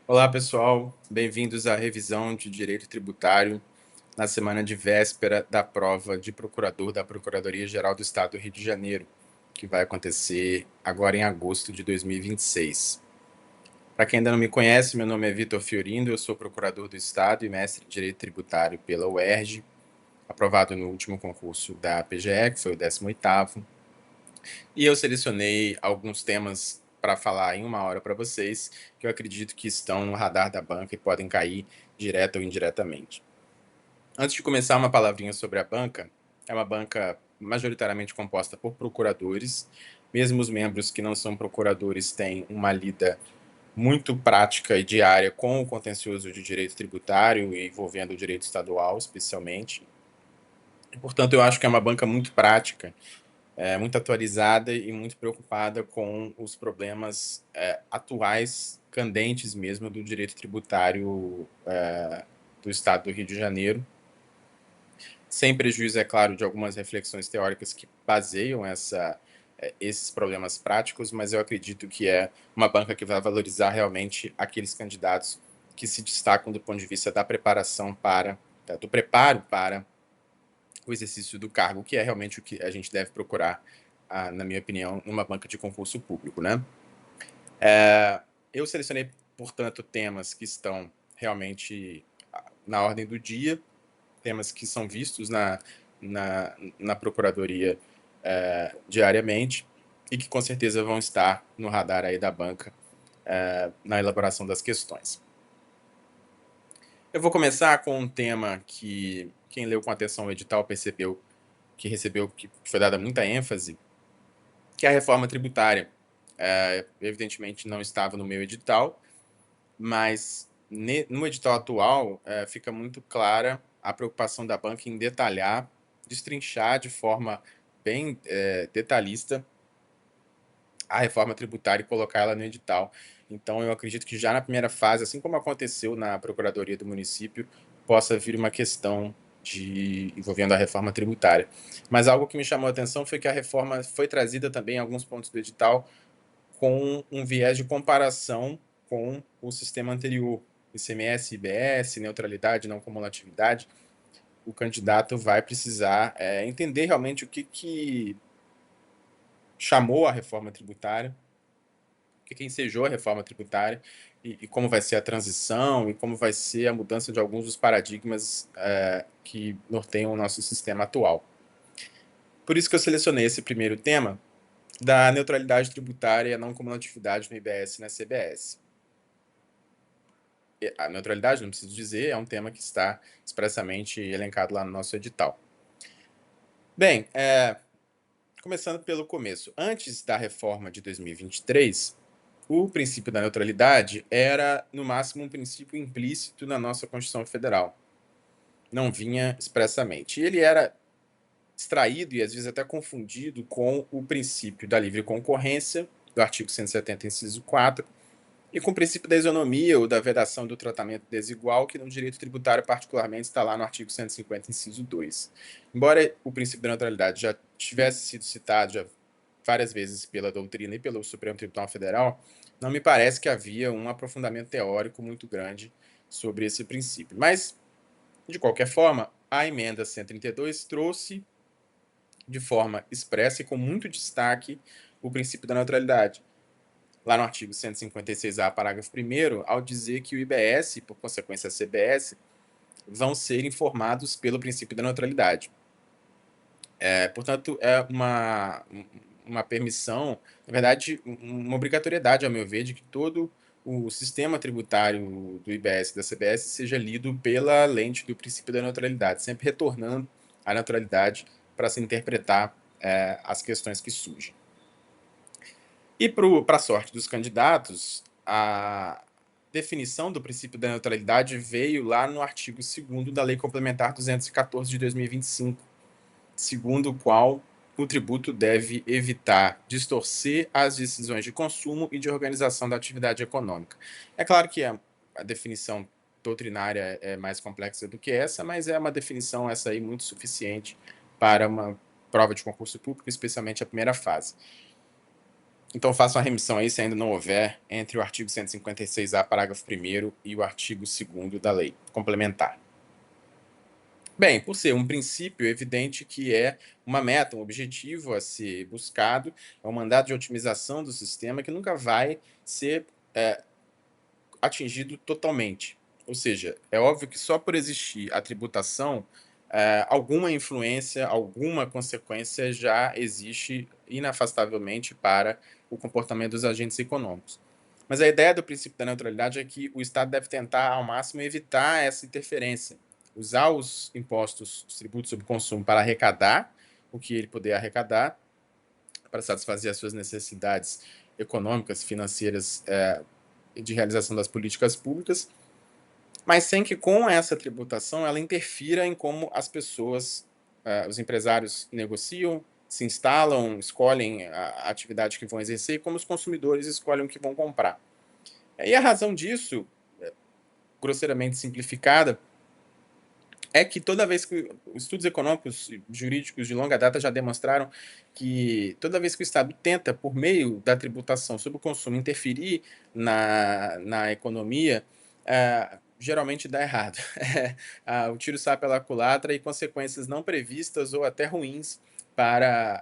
Olá, pessoal. Bem-vindos à revisão de Direito Tributário na semana de véspera da prova de procurador da Procuradoria-Geral do Estado do Rio de Janeiro, que vai acontecer agora em agosto de 2026. Para quem ainda não me conhece, meu nome é Vitor Fiorindo, eu sou procurador do Estado e mestre em Direito Tributário pela UERJ, aprovado no último concurso da PGE, que foi o 18º, e eu selecionei alguns temas para falar em uma hora para vocês, que eu acredito que estão no radar da banca e podem cair direta ou indiretamente. Antes de começar, uma palavrinha sobre a banca. É uma banca majoritariamente composta por procuradores. Mesmo os membros que não são procuradores têm uma lida muito prática e diária com o contencioso de direito tributário, envolvendo o direito estadual, especialmente. E, portanto, eu acho que é uma banca muito prática, muito atualizada e muito preocupada com os problemas atuais, candentes mesmo, do direito tributário do Estado do Rio de Janeiro, sem prejuízo, é claro, de algumas reflexões teóricas que baseiam esses problemas práticos, mas eu acredito que é uma banca que vai valorizar realmente aqueles candidatos que se destacam do ponto de vista da preparação do preparo para o exercício do cargo, que é realmente o que a gente deve procurar, na minha opinião, numa banca de concurso público, né? Eu selecionei, portanto, temas que estão realmente na ordem do dia, temas que são vistos na Procuradoria diariamente e que com certeza vão estar no radar aí da banca na elaboração das questões. Eu vou começar com um tema que quem leu com atenção o edital percebeu que foi dada muita ênfase, que é a reforma tributária. Evidentemente não estava no meu edital, mas no edital atual fica muito clara a preocupação da banca em detalhar, destrinchar de forma bem detalhista a reforma tributária e colocar ela no edital. Então, eu acredito que já na primeira fase, assim como aconteceu na Procuradoria do Município, possa vir uma questão envolvendo a reforma tributária. Mas algo que me chamou a atenção foi que a reforma foi trazida também em alguns pontos do edital com um viés de comparação com o sistema anterior, ICMS, IBS, neutralidade, não cumulatividade. O candidato vai precisar entender realmente o que chamou a reforma tributária, o que ensejou a reforma tributária e como vai ser a transição e como vai ser a mudança de alguns dos paradigmas que norteiam o nosso sistema atual. Por isso que eu selecionei esse primeiro tema da neutralidade tributária e a não cumulatividade no IBS e na CBS. A neutralidade, não preciso dizer, é um tema que está expressamente elencado lá no nosso edital. Bem, começando pelo começo. Antes da reforma de 2023, o princípio da neutralidade era, no máximo, um princípio implícito na nossa Constituição Federal. Não vinha expressamente. E ele era extraído e, às vezes, até confundido com o princípio da livre concorrência, do artigo 170, inciso 4, e com o princípio da isonomia ou da vedação do tratamento desigual, que no direito tributário, particularmente, está lá no artigo 150, inciso 2. Embora o princípio da neutralidade já tivesse sido citado já várias vezes pela doutrina e pelo Supremo Tribunal Federal, não me parece que havia um aprofundamento teórico muito grande sobre esse princípio. Mas, de qualquer forma, a emenda 132 trouxe de forma expressa e com muito destaque o princípio da neutralidade, lá no artigo 156A, parágrafo 1º, ao dizer que o IBS, por consequência a CBS, vão ser informados pelo princípio da neutralidade. Portanto, é uma permissão, na verdade, uma obrigatoriedade, ao meu ver, de que todo o sistema tributário do IBS e da CBS seja lido pela lente do princípio da neutralidade, sempre retornando à neutralidade para se interpretar as questões que surgem. E para a sorte dos candidatos, a definição do princípio da neutralidade veio lá no artigo 2º da Lei Complementar 214 de 2025, segundo o qual o tributo deve evitar distorcer as decisões de consumo e de organização da atividade econômica. É claro que a definição doutrinária é mais complexa do que essa, mas é uma definição essa aí muito suficiente para uma prova de concurso público, especialmente a primeira fase. Então, faço uma remissão aí, se ainda não houver, entre o artigo 156A, parágrafo 1º, e o artigo 2º da lei complementar. Bem, por ser um princípio, é evidente que é uma meta, um objetivo a ser buscado, é um mandato de otimização do sistema que nunca vai ser atingido totalmente. Ou seja, é óbvio que só por existir a tributação, alguma influência, alguma consequência já existe inafastavelmente para o comportamento dos agentes econômicos. Mas a ideia do princípio da neutralidade é que o Estado deve tentar, ao máximo, evitar essa interferência, usar os impostos, os tributos sobre consumo para arrecadar o que ele puder arrecadar, para satisfazer as suas necessidades econômicas, financeiras, de realização das políticas públicas, mas sem que com essa tributação ela interfira em como as pessoas, os empresários negociam, se instalam, escolhem a atividade que vão exercer e como os consumidores escolhem o que vão comprar. E a razão disso, grosseiramente simplificada, é que toda vez que estudos econômicos e jurídicos de longa data já demonstraram que toda vez que o Estado tenta, por meio da tributação sobre o consumo, interferir na economia, geralmente dá errado. O tiro sai pela culatra e consequências não previstas ou até ruins para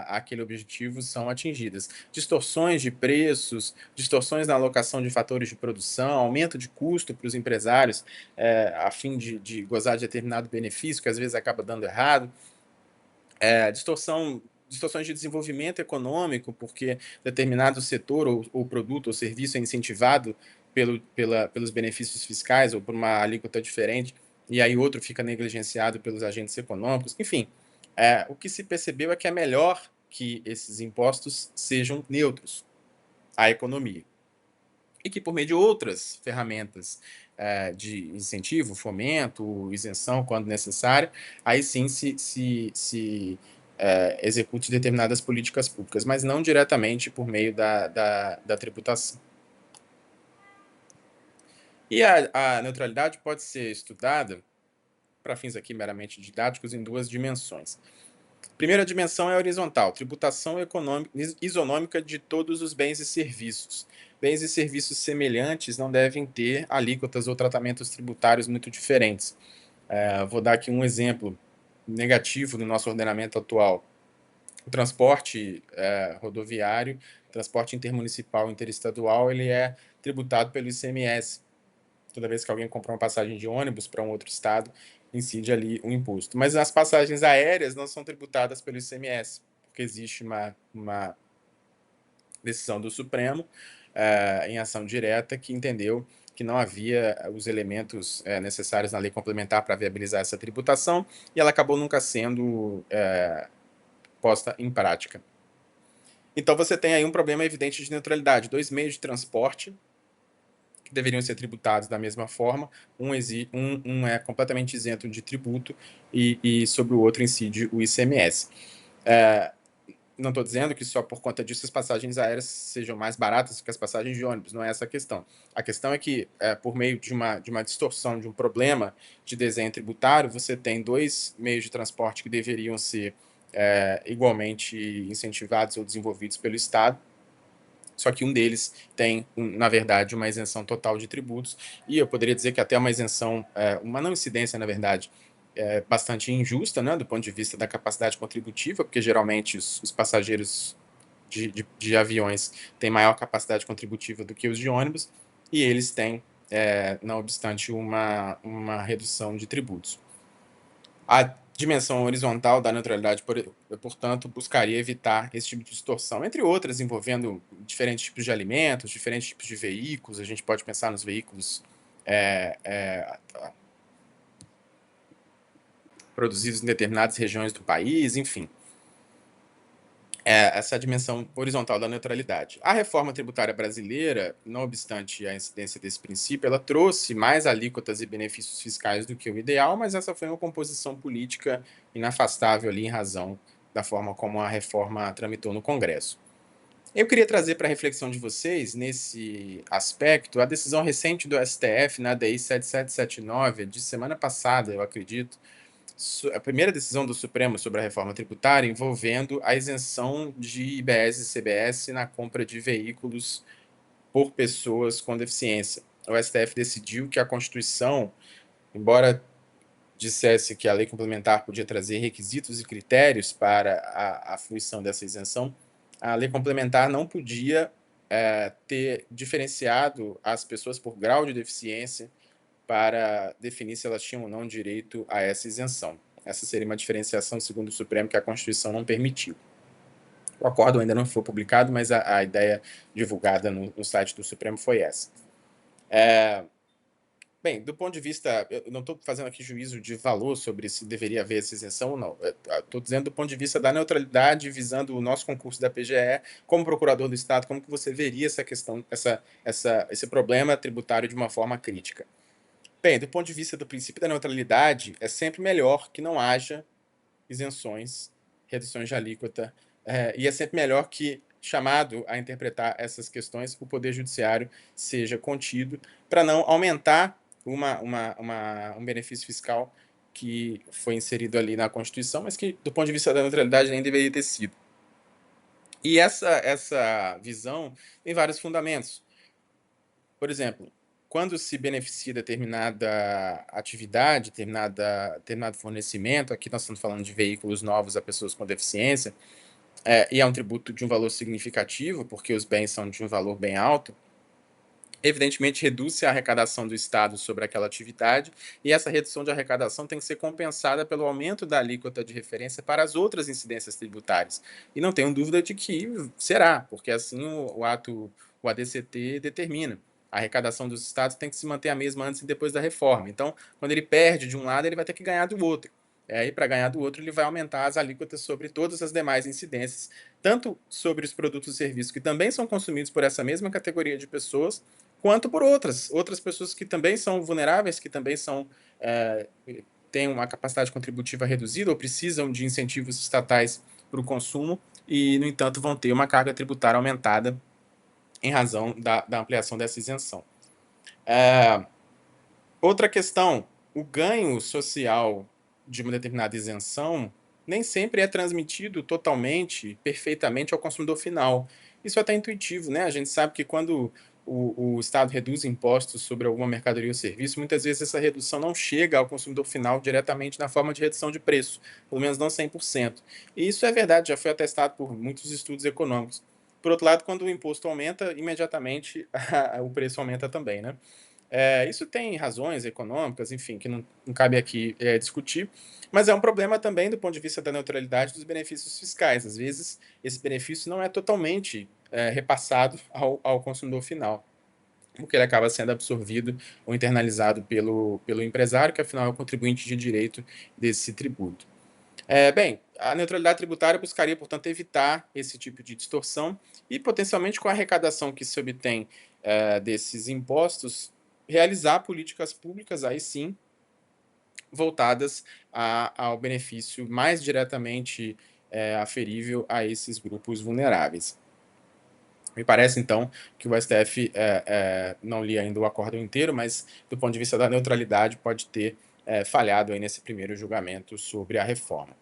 aquele objetivo são atingidas. Distorções de preços, distorções na alocação de fatores de produção, aumento de custo para os empresários, a fim de gozar de determinado benefício, que às vezes acaba dando errado. Distorções de desenvolvimento econômico, porque determinado setor ou produto ou serviço é incentivado pelos benefícios fiscais ou por uma alíquota diferente, e aí outro fica negligenciado pelos agentes econômicos. Enfim, o que se percebeu é que é melhor que esses impostos sejam neutros à economia e que por meio de outras ferramentas de incentivo, fomento, isenção, quando necessário, aí sim se execute determinadas políticas públicas, mas não diretamente por meio da tributação. E a neutralidade pode ser estudada, para fins aqui meramente didáticos, em duas dimensões. Primeira dimensão é horizontal, tributação isonômica de todos os bens e serviços. Bens e serviços semelhantes não devem ter alíquotas ou tratamentos tributários muito diferentes. Vou dar aqui um exemplo negativo no nosso ordenamento atual. O transporte rodoviário, transporte intermunicipal, interestadual, ele é tributado pelo ICMS. Toda vez que alguém comprar uma passagem de ônibus para um outro estado, incide ali um imposto. Mas as passagens aéreas não são tributadas pelo ICMS, porque existe uma decisão do Supremo, em ação direta, que entendeu que não havia os elementos necessários na lei complementar para viabilizar essa tributação, e ela acabou nunca sendo posta em prática. Então você tem aí um problema evidente de neutralidade, dois meios de transporte que deveriam ser tributados da mesma forma, um é completamente isento de tributo e sobre o outro incide o ICMS. Não estou dizendo que só por conta disso as passagens aéreas sejam mais baratas que as passagens de ônibus, não é essa a questão. A questão é que, por meio de uma distorção, de um problema de desenho tributário, você tem dois meios de transporte que deveriam ser igualmente incentivados ou desenvolvidos pelo Estado, só que um deles tem, na verdade, uma isenção total de tributos, e eu poderia dizer que até uma isenção, uma não incidência, na verdade, bastante injusta, né, do ponto de vista da capacidade contributiva, porque geralmente os passageiros de aviões têm maior capacidade contributiva do que os de ônibus, e eles têm, não obstante, uma redução de tributos. A dimensão horizontal da neutralidade, portanto, buscaria evitar esse tipo de distorção, entre outras, envolvendo diferentes tipos de alimentos, diferentes tipos de veículos. A gente pode pensar nos veículos produzidos em determinadas regiões do país, enfim. Essa é a dimensão horizontal da neutralidade. A reforma tributária brasileira, não obstante a incidência desse princípio, ela trouxe mais alíquotas e benefícios fiscais do que o ideal, mas essa foi uma composição política inafastável ali em razão da forma como a reforma tramitou no Congresso. Eu queria trazer para a reflexão de vocês, nesse aspecto, a decisão recente do STF na DI 7779, de semana passada, eu acredito, a primeira decisão do Supremo sobre a reforma tributária envolvendo a isenção de IBS e CBS na compra de veículos por pessoas com deficiência. O STF decidiu que a Constituição, embora dissesse que a lei complementar podia trazer requisitos e critérios para a fruição dessa isenção, a lei complementar não podia ter diferenciado as pessoas por grau de deficiência para definir se elas tinham ou não direito a essa isenção. Essa seria uma diferenciação, segundo o Supremo, que a Constituição não permitiu. O acordo ainda não foi publicado, mas a ideia divulgada no site do Supremo foi essa. Bem, do ponto de vista, eu não estou fazendo aqui juízo de valor sobre se deveria haver essa isenção ou não. Estou dizendo do ponto de vista da neutralidade, visando o nosso concurso da PGE, como procurador do Estado, como que você veria essa questão, esse problema tributário de uma forma crítica? Bem, do ponto de vista do princípio da neutralidade, é sempre melhor que não haja isenções, reduções de alíquota, e é sempre melhor que, chamado a interpretar essas questões, o Poder Judiciário seja contido para não aumentar um benefício fiscal que foi inserido ali na Constituição, mas que, do ponto de vista da neutralidade, nem deveria ter sido. E essa visão tem vários fundamentos. Por exemplo, quando se beneficia determinada atividade, determinado fornecimento, aqui nós estamos falando de veículos novos a pessoas com deficiência, e é um tributo de um valor significativo, porque os bens são de um valor bem alto, evidentemente reduz-se a arrecadação do Estado sobre aquela atividade, e essa redução de arrecadação tem que ser compensada pelo aumento da alíquota de referência para as outras incidências tributárias. E não tenho dúvida de que será, porque assim o ADCT determina. A arrecadação dos estados tem que se manter a mesma antes e depois da reforma. Então, quando ele perde de um lado, ele vai ter que ganhar do outro. E para ganhar do outro, ele vai aumentar as alíquotas sobre todas as demais incidências, tanto sobre os produtos e serviços que também são consumidos por essa mesma categoria de pessoas, quanto por outras pessoas que também são vulneráveis, que também têm uma capacidade contributiva reduzida ou precisam de incentivos estatais para o consumo e, no entanto, vão ter uma carga tributária aumentada em razão da ampliação dessa isenção. Outra questão, o ganho social de uma determinada isenção nem sempre é transmitido totalmente, perfeitamente ao consumidor final. Isso é até intuitivo, né? A gente sabe que quando o Estado reduz impostos sobre alguma mercadoria ou serviço, muitas vezes essa redução não chega ao consumidor final diretamente na forma de redução de preço, pelo menos não 100%. E isso é verdade, já foi atestado por muitos estudos econômicos. Por outro lado, quando o imposto aumenta, imediatamente o preço aumenta também, né? Isso tem razões econômicas, enfim, que não cabe aqui discutir, mas é um problema também do ponto de vista da neutralidade dos benefícios fiscais. Às vezes, esse benefício não é totalmente repassado ao consumidor final, porque ele acaba sendo absorvido ou internalizado pelo empresário, que afinal é o contribuinte de direito desse tributo. Bem, a neutralidade tributária buscaria, portanto, evitar esse tipo de distorção e, potencialmente, com a arrecadação que se obtém desses impostos, realizar políticas públicas, aí sim, voltadas ao benefício mais diretamente aferível a esses grupos vulneráveis. Me parece, então, que o STF, não li ainda o acórdão inteiro, mas, do ponto de vista da neutralidade, pode ter falhado aí nesse primeiro julgamento sobre a reforma.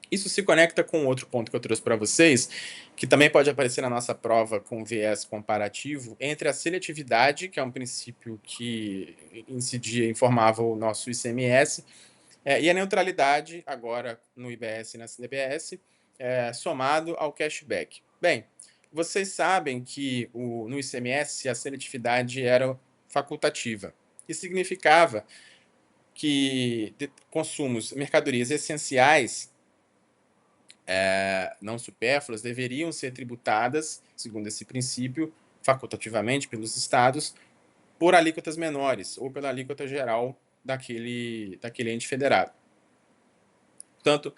Isso se conecta com outro ponto que eu trouxe para vocês, que também pode aparecer na nossa prova com viés comparativo, entre a seletividade, que é um princípio que incidia e informava o nosso ICMS, e a neutralidade, agora no IBS e na CBS, somado ao cashback. Bem, vocês sabem que no ICMS a seletividade era facultativa. Isso significava que consumos, mercadorias essenciais, não supérfluas, deveriam ser tributadas, segundo esse princípio, facultativamente pelos estados, por alíquotas menores ou pela alíquota geral daquele ente federado. Portanto,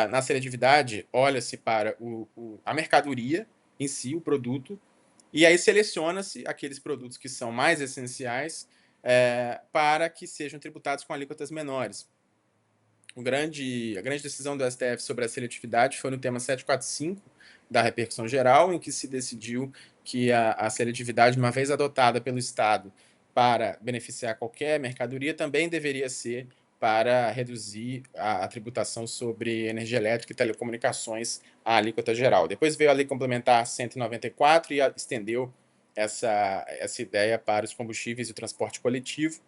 na seletividade, olha-se para a mercadoria em si, o produto, e aí seleciona-se aqueles produtos que são mais essenciais para que sejam tributados com alíquotas menores. A grande decisão do STF sobre a seletividade foi no tema 745 da repercussão geral, em que se decidiu que a seletividade, uma vez adotada pelo Estado para beneficiar qualquer mercadoria, também deveria ser para reduzir a tributação sobre energia elétrica e telecomunicações à alíquota geral. Depois veio a Lei Complementar 194 e estendeu essa ideia para os combustíveis e o transporte coletivo,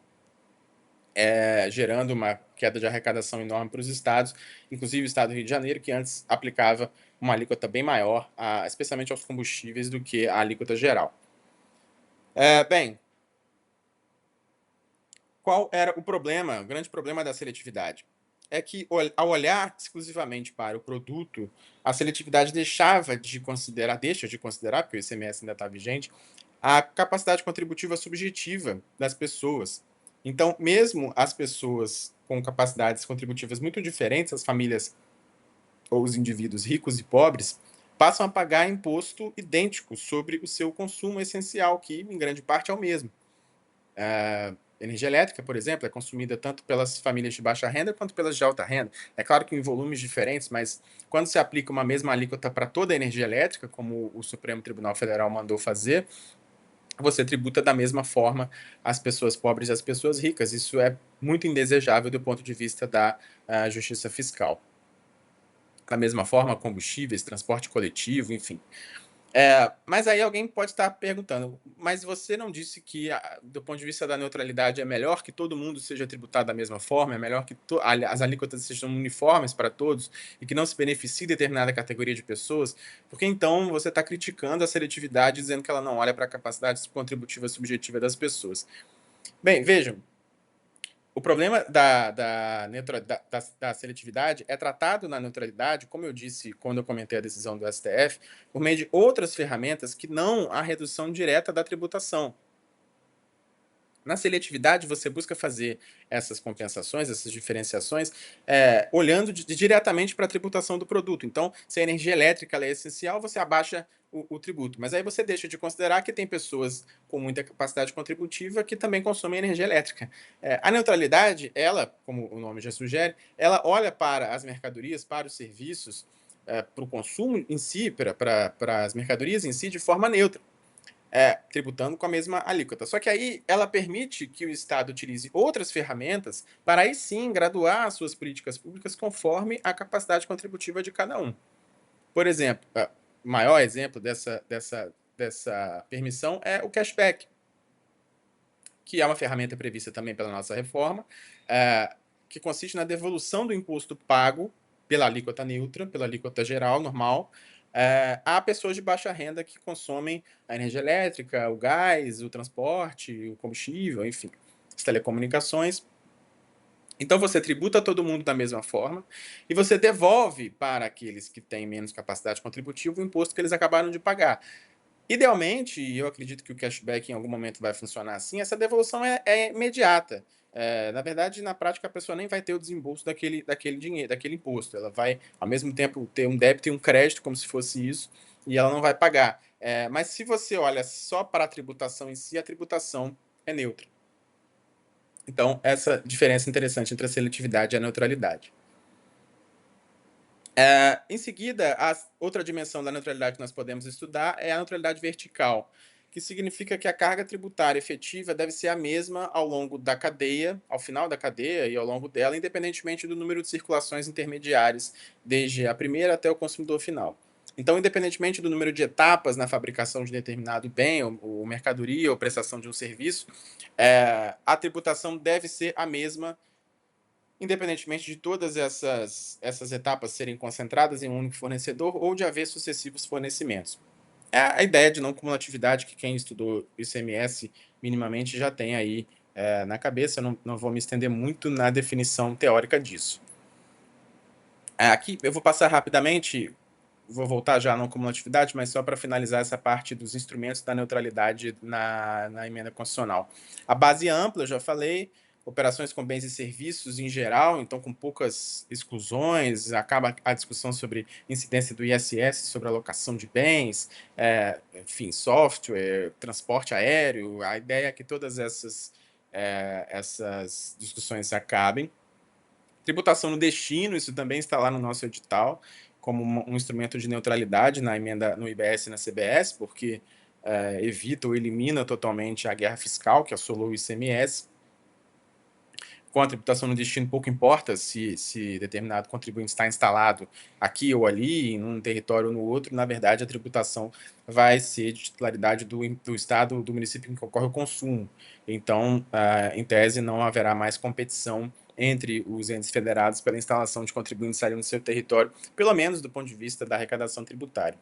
gerando uma queda de arrecadação enorme para os estados, inclusive o estado do Rio de Janeiro, que antes aplicava uma alíquota bem maior, especialmente aos combustíveis, do que a alíquota geral. Bem, qual era o problema, o grande problema da seletividade? É que, ao olhar exclusivamente para o produto, a seletividade deixa de considerar, porque o ICMS ainda está vigente, a capacidade contributiva subjetiva das pessoas. Então, mesmo as pessoas com capacidades contributivas muito diferentes, as famílias ou os indivíduos ricos e pobres, passam a pagar imposto idêntico sobre o seu consumo essencial, que em grande parte é o mesmo. Energia elétrica, por exemplo, é consumida tanto pelas famílias de baixa renda quanto pelas de alta renda. É claro que em volumes diferentes, mas quando se aplica uma mesma alíquota para toda a energia elétrica, como o Supremo Tribunal Federal mandou fazer, você tributa da mesma forma as pessoas pobres e as pessoas ricas. Isso é muito indesejável do ponto de vista da justiça fiscal. Da mesma forma, combustíveis, transporte coletivo, enfim. Mas aí alguém pode estar perguntando, mas você não disse que, do ponto de vista da neutralidade, é melhor que todo mundo seja tributado da mesma forma? É melhor que as alíquotas sejam uniformes para todos e que não se beneficie determinada categoria de pessoas? Porque então você está criticando a seletividade, dizendo que ela não olha para a capacidade contributiva subjetiva das pessoas. Bem, vejam, o problema da seletividade é tratado na neutralidade, como eu disse quando eu comentei a decisão do STF, por meio de outras ferramentas que não a redução direta da tributação. Na seletividade, você busca fazer essas compensações, essas diferenciações, olhando diretamente para a tributação do produto. Então, se a energia elétrica ela é essencial, você abaixa o tributo. Mas aí você deixa de considerar que tem pessoas com muita capacidade contributiva que também consomem energia elétrica. A neutralidade, ela, como o nome já sugere, ela olha para as mercadorias, para os serviços, para o consumo em si, para as mercadorias em si, de forma neutra. Tributando com a mesma alíquota. Só que aí ela permite que o Estado utilize outras ferramentas para aí sim graduar as suas políticas públicas conforme a capacidade contributiva de cada um. Por exemplo, o maior exemplo dessa permissão é o cashback, que é uma ferramenta prevista também pela nossa reforma, que consiste na devolução do imposto pago pela alíquota neutra, pela alíquota geral, normal, a pessoas de baixa renda que consomem a energia elétrica, o gás, o transporte, o combustível, enfim, as telecomunicações. Então você tributa todo mundo da mesma forma e você devolve para aqueles que têm menos capacidade contributiva o imposto que eles acabaram de pagar. Idealmente, e eu acredito que o cashback em algum momento vai funcionar assim, essa devolução é imediata. Na verdade, na prática, a pessoa nem vai ter o desembolso daquele dinheiro, daquele imposto. Ela vai, ao mesmo tempo, ter um débito e um crédito, como se fosse isso, e ela não vai pagar. Mas se você olha só para a tributação em si, a tributação é neutra. Então, essa diferença interessante entre a seletividade e a neutralidade. Em seguida, a outra dimensão da neutralidade que nós podemos estudar é a neutralidade vertical, que significa que a carga tributária efetiva deve ser a mesma ao longo da cadeia, ao final da cadeia e ao longo dela, independentemente do número de circulações intermediárias, desde a primeira até o consumidor final. Então, independentemente do número de etapas na fabricação de determinado bem, ou mercadoria, ou prestação de um serviço, a tributação deve ser a mesma independentemente de todas essas etapas serem concentradas em um único fornecedor ou de haver sucessivos fornecimentos. É a ideia de não cumulatividade que quem estudou ICMS minimamente já tem aí na cabeça. Eu não vou me estender muito na definição teórica disso. Aqui eu vou passar rapidamente, vou voltar já à não cumulatividade, mas só para finalizar essa parte dos instrumentos da neutralidade na emenda constitucional. A base ampla, eu já falei, operações com bens e serviços em geral, então com poucas exclusões, acaba a discussão sobre incidência do ISS sobre alocação de bens, enfim, software, transporte aéreo, a ideia é que todas essas discussões acabem. Tributação no destino, isso também está lá no nosso edital, como um instrumento de neutralidade na emenda no IBS e na CBS, porque evita ou elimina totalmente a guerra fiscal que assolou o ICMS. com a tributação no destino, pouco importa se determinado contribuinte está instalado aqui ou ali, em um território ou no outro, na verdade, a tributação vai ser de titularidade do Estado, do município em que ocorre o consumo. Então, em tese, não haverá mais competição entre os entes federados pela instalação de contribuintes ali no seu território, pelo menos do ponto de vista da arrecadação tributária.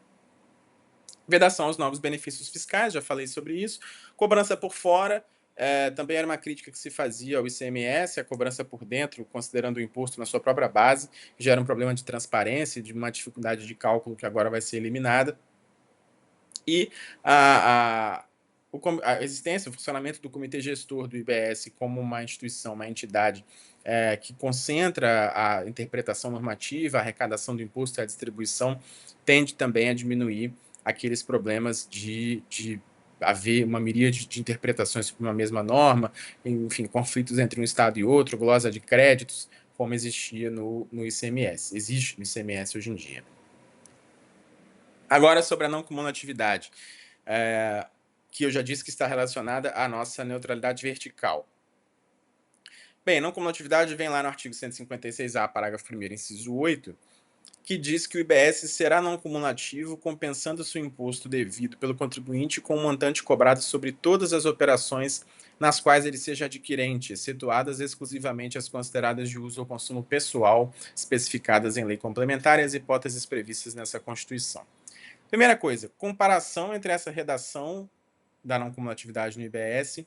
Vedação aos novos benefícios fiscais, já falei sobre isso. Cobrança por fora, também era uma crítica que se fazia ao ICMS, a cobrança por dentro, considerando o imposto na sua própria base, gera um problema de transparência, de uma dificuldade de cálculo que agora vai ser eliminada. E a existência, o funcionamento do Comitê Gestor do IBS como uma instituição, uma entidade que concentra a interpretação normativa, a arrecadação do imposto e a distribuição, tende também a diminuir aqueles problemas de haver uma miríade de interpretações sobre uma mesma norma, enfim, conflitos entre um Estado e outro, glosa de créditos, como existia no ICMS. Existe no ICMS hoje em dia. Agora, sobre a não cumulatividade, que eu já disse que está relacionada à nossa neutralidade vertical. Bem, não cumulatividade vem lá no artigo 156A, parágrafo 1º, inciso 8, que diz que o IBS será não cumulativo, compensando seu imposto devido pelo contribuinte com o montante cobrado sobre todas as operações nas quais ele seja adquirente, excetuadas exclusivamente as consideradas de uso ou consumo pessoal, especificadas em lei complementar e as hipóteses previstas nessa Constituição. Primeira coisa, comparação entre essa redação da não cumulatividade no IBS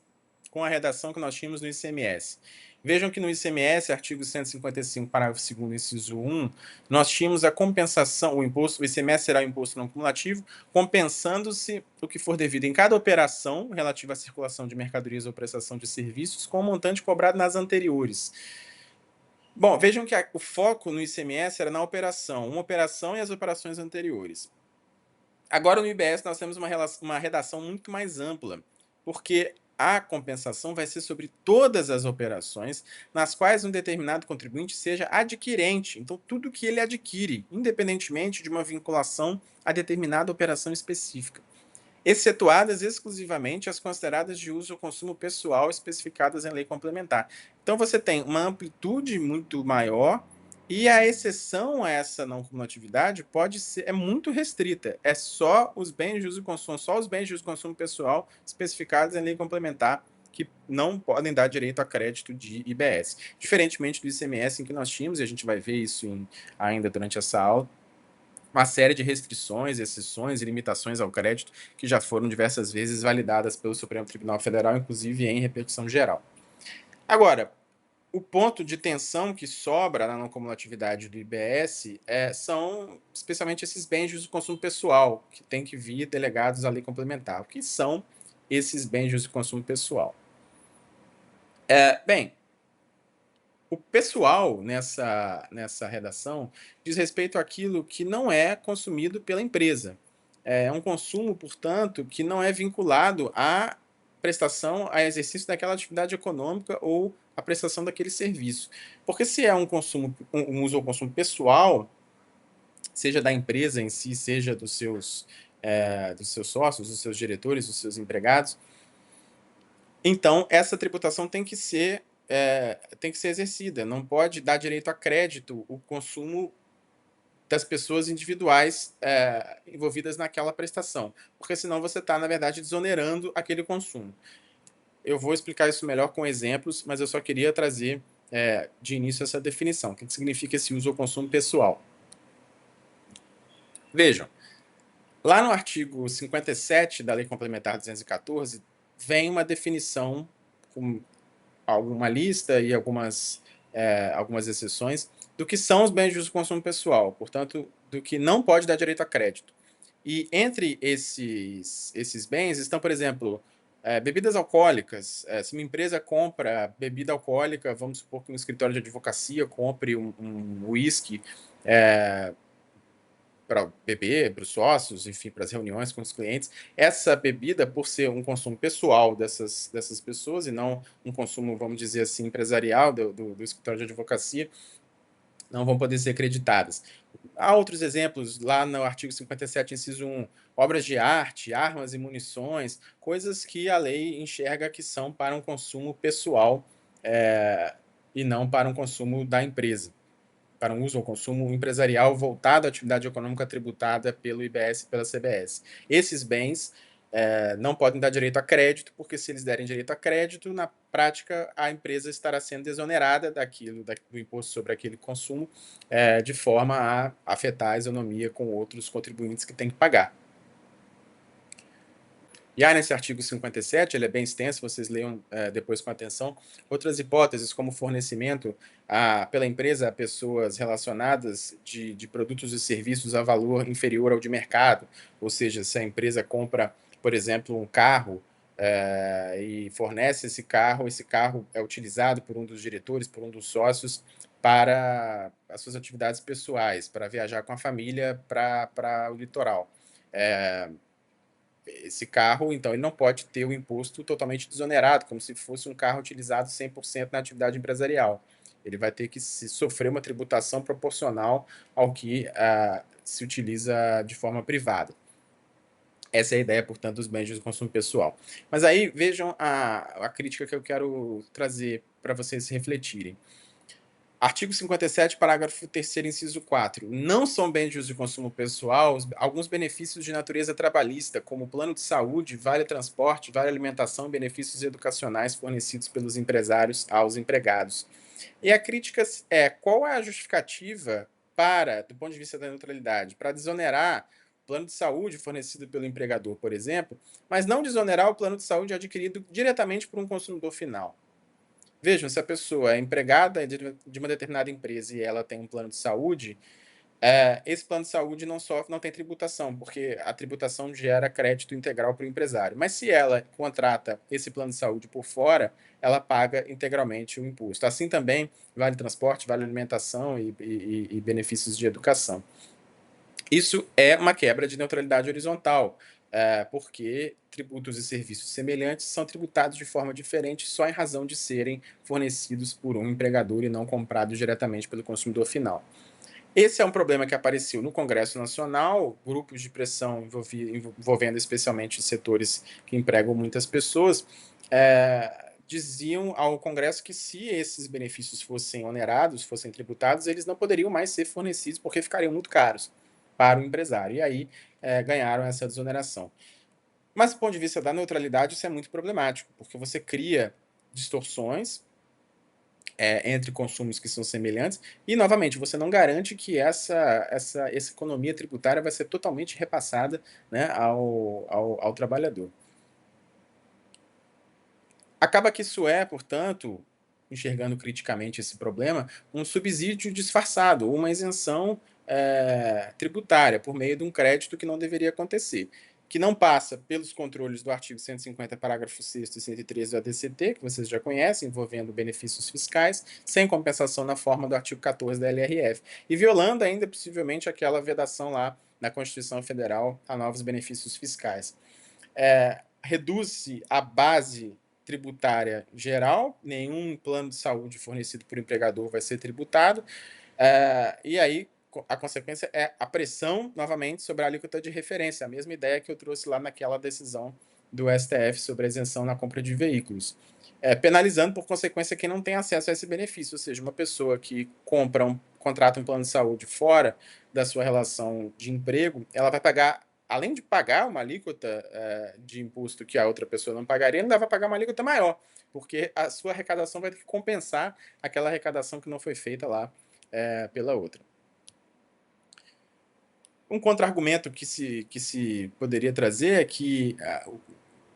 com a redação que nós tínhamos no ICMS. Vejam que no ICMS, artigo 155, parágrafo 2º, inciso 1, nós tínhamos a compensação, o ICMS será o imposto não cumulativo, compensando-se o que for devido em cada operação relativa à circulação de mercadorias ou prestação de serviços com o montante cobrado nas anteriores. Bom, vejam que o foco no ICMS era na operação, uma operação e as operações anteriores. Agora, no IBS, nós temos uma redação muito mais ampla, porque a compensação vai ser sobre todas as operações nas quais um determinado contribuinte seja adquirente. Então, tudo que ele adquire, independentemente de uma vinculação a determinada operação específica, excetuadas exclusivamente as consideradas de uso ou consumo pessoal especificadas em lei complementar. Então, você tem uma amplitude muito maior e a exceção a essa não cumulatividade é muito restrita. É só os bens de uso e consumo, só os bens de uso e consumo pessoal especificados em lei complementar que não podem dar direito a crédito de IBS. Diferentemente do ICMS, em que nós tínhamos, e a gente vai ver isso ainda durante essa aula, uma série de restrições, exceções e limitações ao crédito que já foram diversas vezes validadas pelo Supremo Tribunal Federal, inclusive em repercussão geral. Agora, o ponto de tensão que sobra na não cumulatividade do IBS são especialmente esses bens de uso e consumo pessoal, que têm que vir delegados à lei complementar. O que são esses bens de uso e consumo pessoal? Bem, o pessoal nessa redação diz respeito àquilo que não é consumido pela empresa. É um consumo, portanto, que não é vinculado à prestação, a exercício daquela atividade econômica ou a prestação daquele serviço. Porque se é um uso ou consumo pessoal, seja da empresa em si, seja dos seus sócios, dos seus diretores, dos seus empregados, então essa tributação tem que ser exercida, não pode dar direito a crédito o consumo das pessoas individuais envolvidas naquela prestação, porque senão você está, na verdade, desonerando aquele consumo. Eu vou explicar isso melhor com exemplos, mas eu só queria trazer de início essa definição. O que significa esse uso ou consumo pessoal? Vejam, lá no artigo 57 da Lei Complementar 214, vem uma definição com alguma lista e algumas exceções do que são os bens de uso e consumo pessoal, portanto, do que não pode dar direito a crédito. E entre esses bens estão, por exemplo, bebidas alcoólicas. Se uma empresa compra bebida alcoólica, vamos supor que um escritório de advocacia compre um whisky para beber, para os sócios, enfim, para as reuniões com os clientes. Essa bebida, por ser um consumo pessoal dessas pessoas e não um consumo, vamos dizer assim, empresarial do escritório de advocacia, não vão poder ser creditadas. Há outros exemplos, lá no artigo 57, inciso 1, obras de arte, armas e munições, coisas que a lei enxerga que são para um consumo pessoal e não para um consumo da empresa, para um uso ou consumo empresarial voltado à atividade econômica tributada pelo IBS e pela CBS. Esses bens não podem dar direito a crédito, porque se eles derem direito a crédito, na prática a empresa estará sendo desonerada do imposto sobre aquele consumo, de forma a afetar a isonomia com outros contribuintes que têm que pagar. E há nesse artigo 57, ele é bem extenso, vocês leiam depois com atenção, outras hipóteses, como fornecimento pela empresa a pessoas relacionadas de produtos e serviços a valor inferior ao de mercado, ou seja, se a empresa compra, por exemplo, um carro e fornece esse carro é utilizado por um dos diretores, por um dos sócios, para as suas atividades pessoais, para viajar com a família para o litoral. Esse carro, então, ele não pode ter o imposto totalmente desonerado, como se fosse um carro utilizado 100% na atividade empresarial. Ele vai ter que sofrer uma tributação proporcional ao que se utiliza de forma privada. Essa é a ideia, portanto, dos bens de consumo pessoal. Mas aí vejam a crítica que eu quero trazer para vocês refletirem. Artigo 57, parágrafo 3º, inciso 4. Não são bens de uso de consumo pessoal alguns benefícios de natureza trabalhista, como plano de saúde, vale transporte, vale alimentação e benefícios educacionais fornecidos pelos empresários aos empregados. E a crítica qual é a justificativa do ponto de vista da neutralidade, para desonerar plano de saúde fornecido pelo empregador, por exemplo, mas não desonerar o plano de saúde adquirido diretamente por um consumidor final? Vejam, se a pessoa é empregada de uma determinada empresa e ela tem um plano de saúde, esse plano de saúde não tem tributação, porque a tributação gera crédito integral para o empresário. Mas se ela contrata esse plano de saúde por fora, ela paga integralmente o imposto. Assim também vale transporte, vale alimentação e benefícios de educação. Isso é uma quebra de neutralidade horizontal, porque tributos e serviços semelhantes são tributados de forma diferente só em razão de serem fornecidos por um empregador e não comprados diretamente pelo consumidor final. Esse é um problema que apareceu no Congresso Nacional, grupos de pressão envolvendo especialmente setores que empregam muitas pessoas, diziam ao Congresso que se esses benefícios fossem onerados, fossem tributados, eles não poderiam mais ser fornecidos porque ficariam muito caros para o empresário. E aí ganharam essa desoneração. Mas do ponto de vista da neutralidade, isso é muito problemático, porque você cria distorções entre consumos que são semelhantes, e, novamente, você não garante que essa economia tributária vai ser totalmente repassada, né, ao trabalhador. Acaba que isso portanto, enxergando criticamente esse problema, um subsídio disfarçado, uma isenção tributária, por meio de um crédito que não deveria acontecer, que não passa pelos controles do artigo 150, parágrafo 6º e 113 do ADCT, que vocês já conhecem, envolvendo benefícios fiscais, sem compensação na forma do artigo 14 da LRF, e violando ainda, possivelmente, aquela vedação lá na Constituição Federal a novos benefícios fiscais. Reduz-se a base tributária geral, nenhum plano de saúde fornecido por empregador vai ser tributado, e aí a consequência é a pressão, novamente, sobre a alíquota de referência, a mesma ideia que eu trouxe lá naquela decisão do STF sobre a isenção na compra de veículos, penalizando, por consequência, quem não tem acesso a esse benefício, ou seja, uma pessoa que contrata um plano de saúde fora da sua relação de emprego, ela vai pagar, além de pagar uma alíquota de imposto que a outra pessoa não pagaria, ainda vai pagar uma alíquota maior, porque a sua arrecadação vai ter que compensar aquela arrecadação que não foi feita lá pela outra. Um contra-argumento que se poderia trazer é que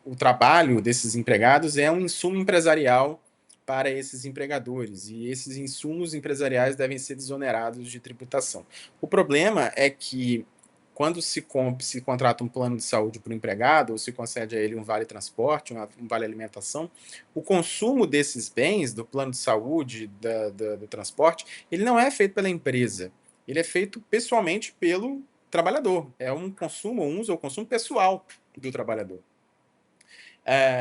o trabalho desses empregados é um insumo empresarial para esses empregadores, e esses insumos empresariais devem ser desonerados de tributação. O problema é que, quando se contrata um plano de saúde para o empregado, ou se concede a ele um vale transporte, um vale alimentação, o consumo desses bens, do plano de saúde, do transporte, ele não é feito pela empresa, ele é feito pessoalmente pelo trabalhador. É um consumo, um uso ou consumo pessoal do trabalhador.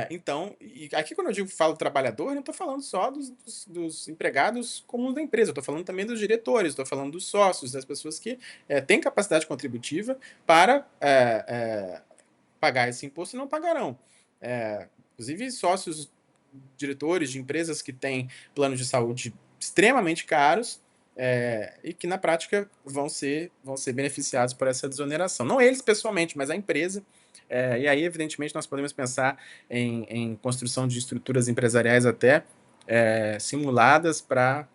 Então, e aqui quando eu falo trabalhador, eu não estou falando só dos empregados comuns da empresa, eu estou falando também dos diretores, estou falando dos sócios, das pessoas que têm capacidade contributiva para pagar esse imposto e não pagarão. Inclusive, sócios diretores de empresas que têm planos de saúde extremamente caros, e que na prática vão ser beneficiados por essa desoneração. Não eles pessoalmente, mas a empresa. E aí, evidentemente, nós podemos pensar em construção de estruturas empresariais até simuladas para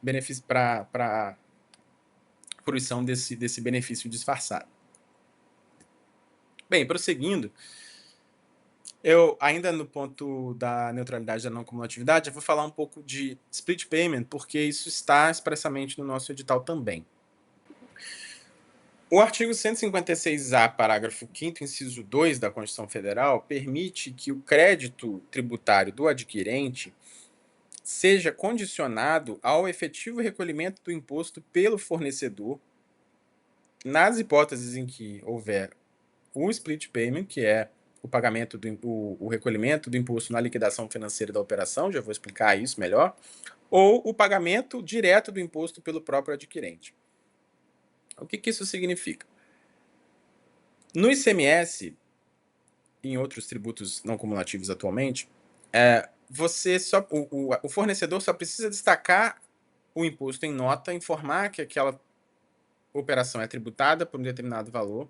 fruição desse benefício disfarçado. Bem, prosseguindo, eu ainda no ponto da neutralidade da não cumulatividade, eu vou falar um pouco de split payment, porque isso está expressamente no nosso edital também. O artigo 156-A, parágrafo 5º, inciso 2 da Constituição Federal, permite que o crédito tributário do adquirente seja condicionado ao efetivo recolhimento do imposto pelo fornecedor, nas hipóteses em que houver o split payment, que é o pagamento o recolhimento do imposto na liquidação financeira da operação, já vou explicar isso melhor, ou o pagamento direto do imposto pelo próprio adquirente. O que isso significa? No ICMS, em outros tributos não cumulativos atualmente, o fornecedor só precisa destacar o imposto em nota, informar que aquela operação é tributada por um determinado valor,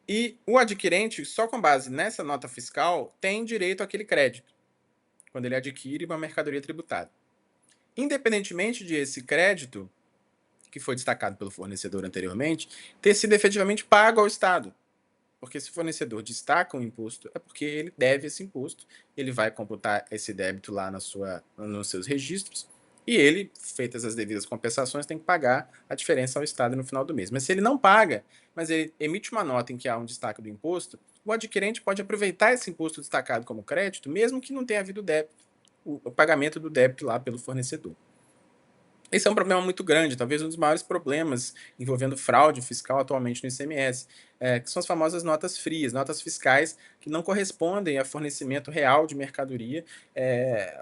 e o adquirente, só com base nessa nota fiscal, tem direito àquele crédito, quando ele adquire uma mercadoria tributada. Independentemente de esse crédito, que foi destacado pelo fornecedor anteriormente, ter sido efetivamente pago ao Estado. Porque se o fornecedor destaca um imposto, é porque ele deve esse imposto, ele vai computar esse débito lá nos seus registros, e ele, feitas as devidas compensações, tem que pagar a diferença ao Estado no final do mês. Mas se ele não paga, mas ele emite uma nota em que há um destaque do imposto, o adquirente pode aproveitar esse imposto destacado como crédito, mesmo que não tenha havido débito, o pagamento do débito lá pelo fornecedor. Esse é um problema muito grande, talvez um dos maiores problemas envolvendo fraude fiscal atualmente no ICMS, que são as famosas notas frias, notas fiscais que não correspondem a fornecimento real de mercadoria,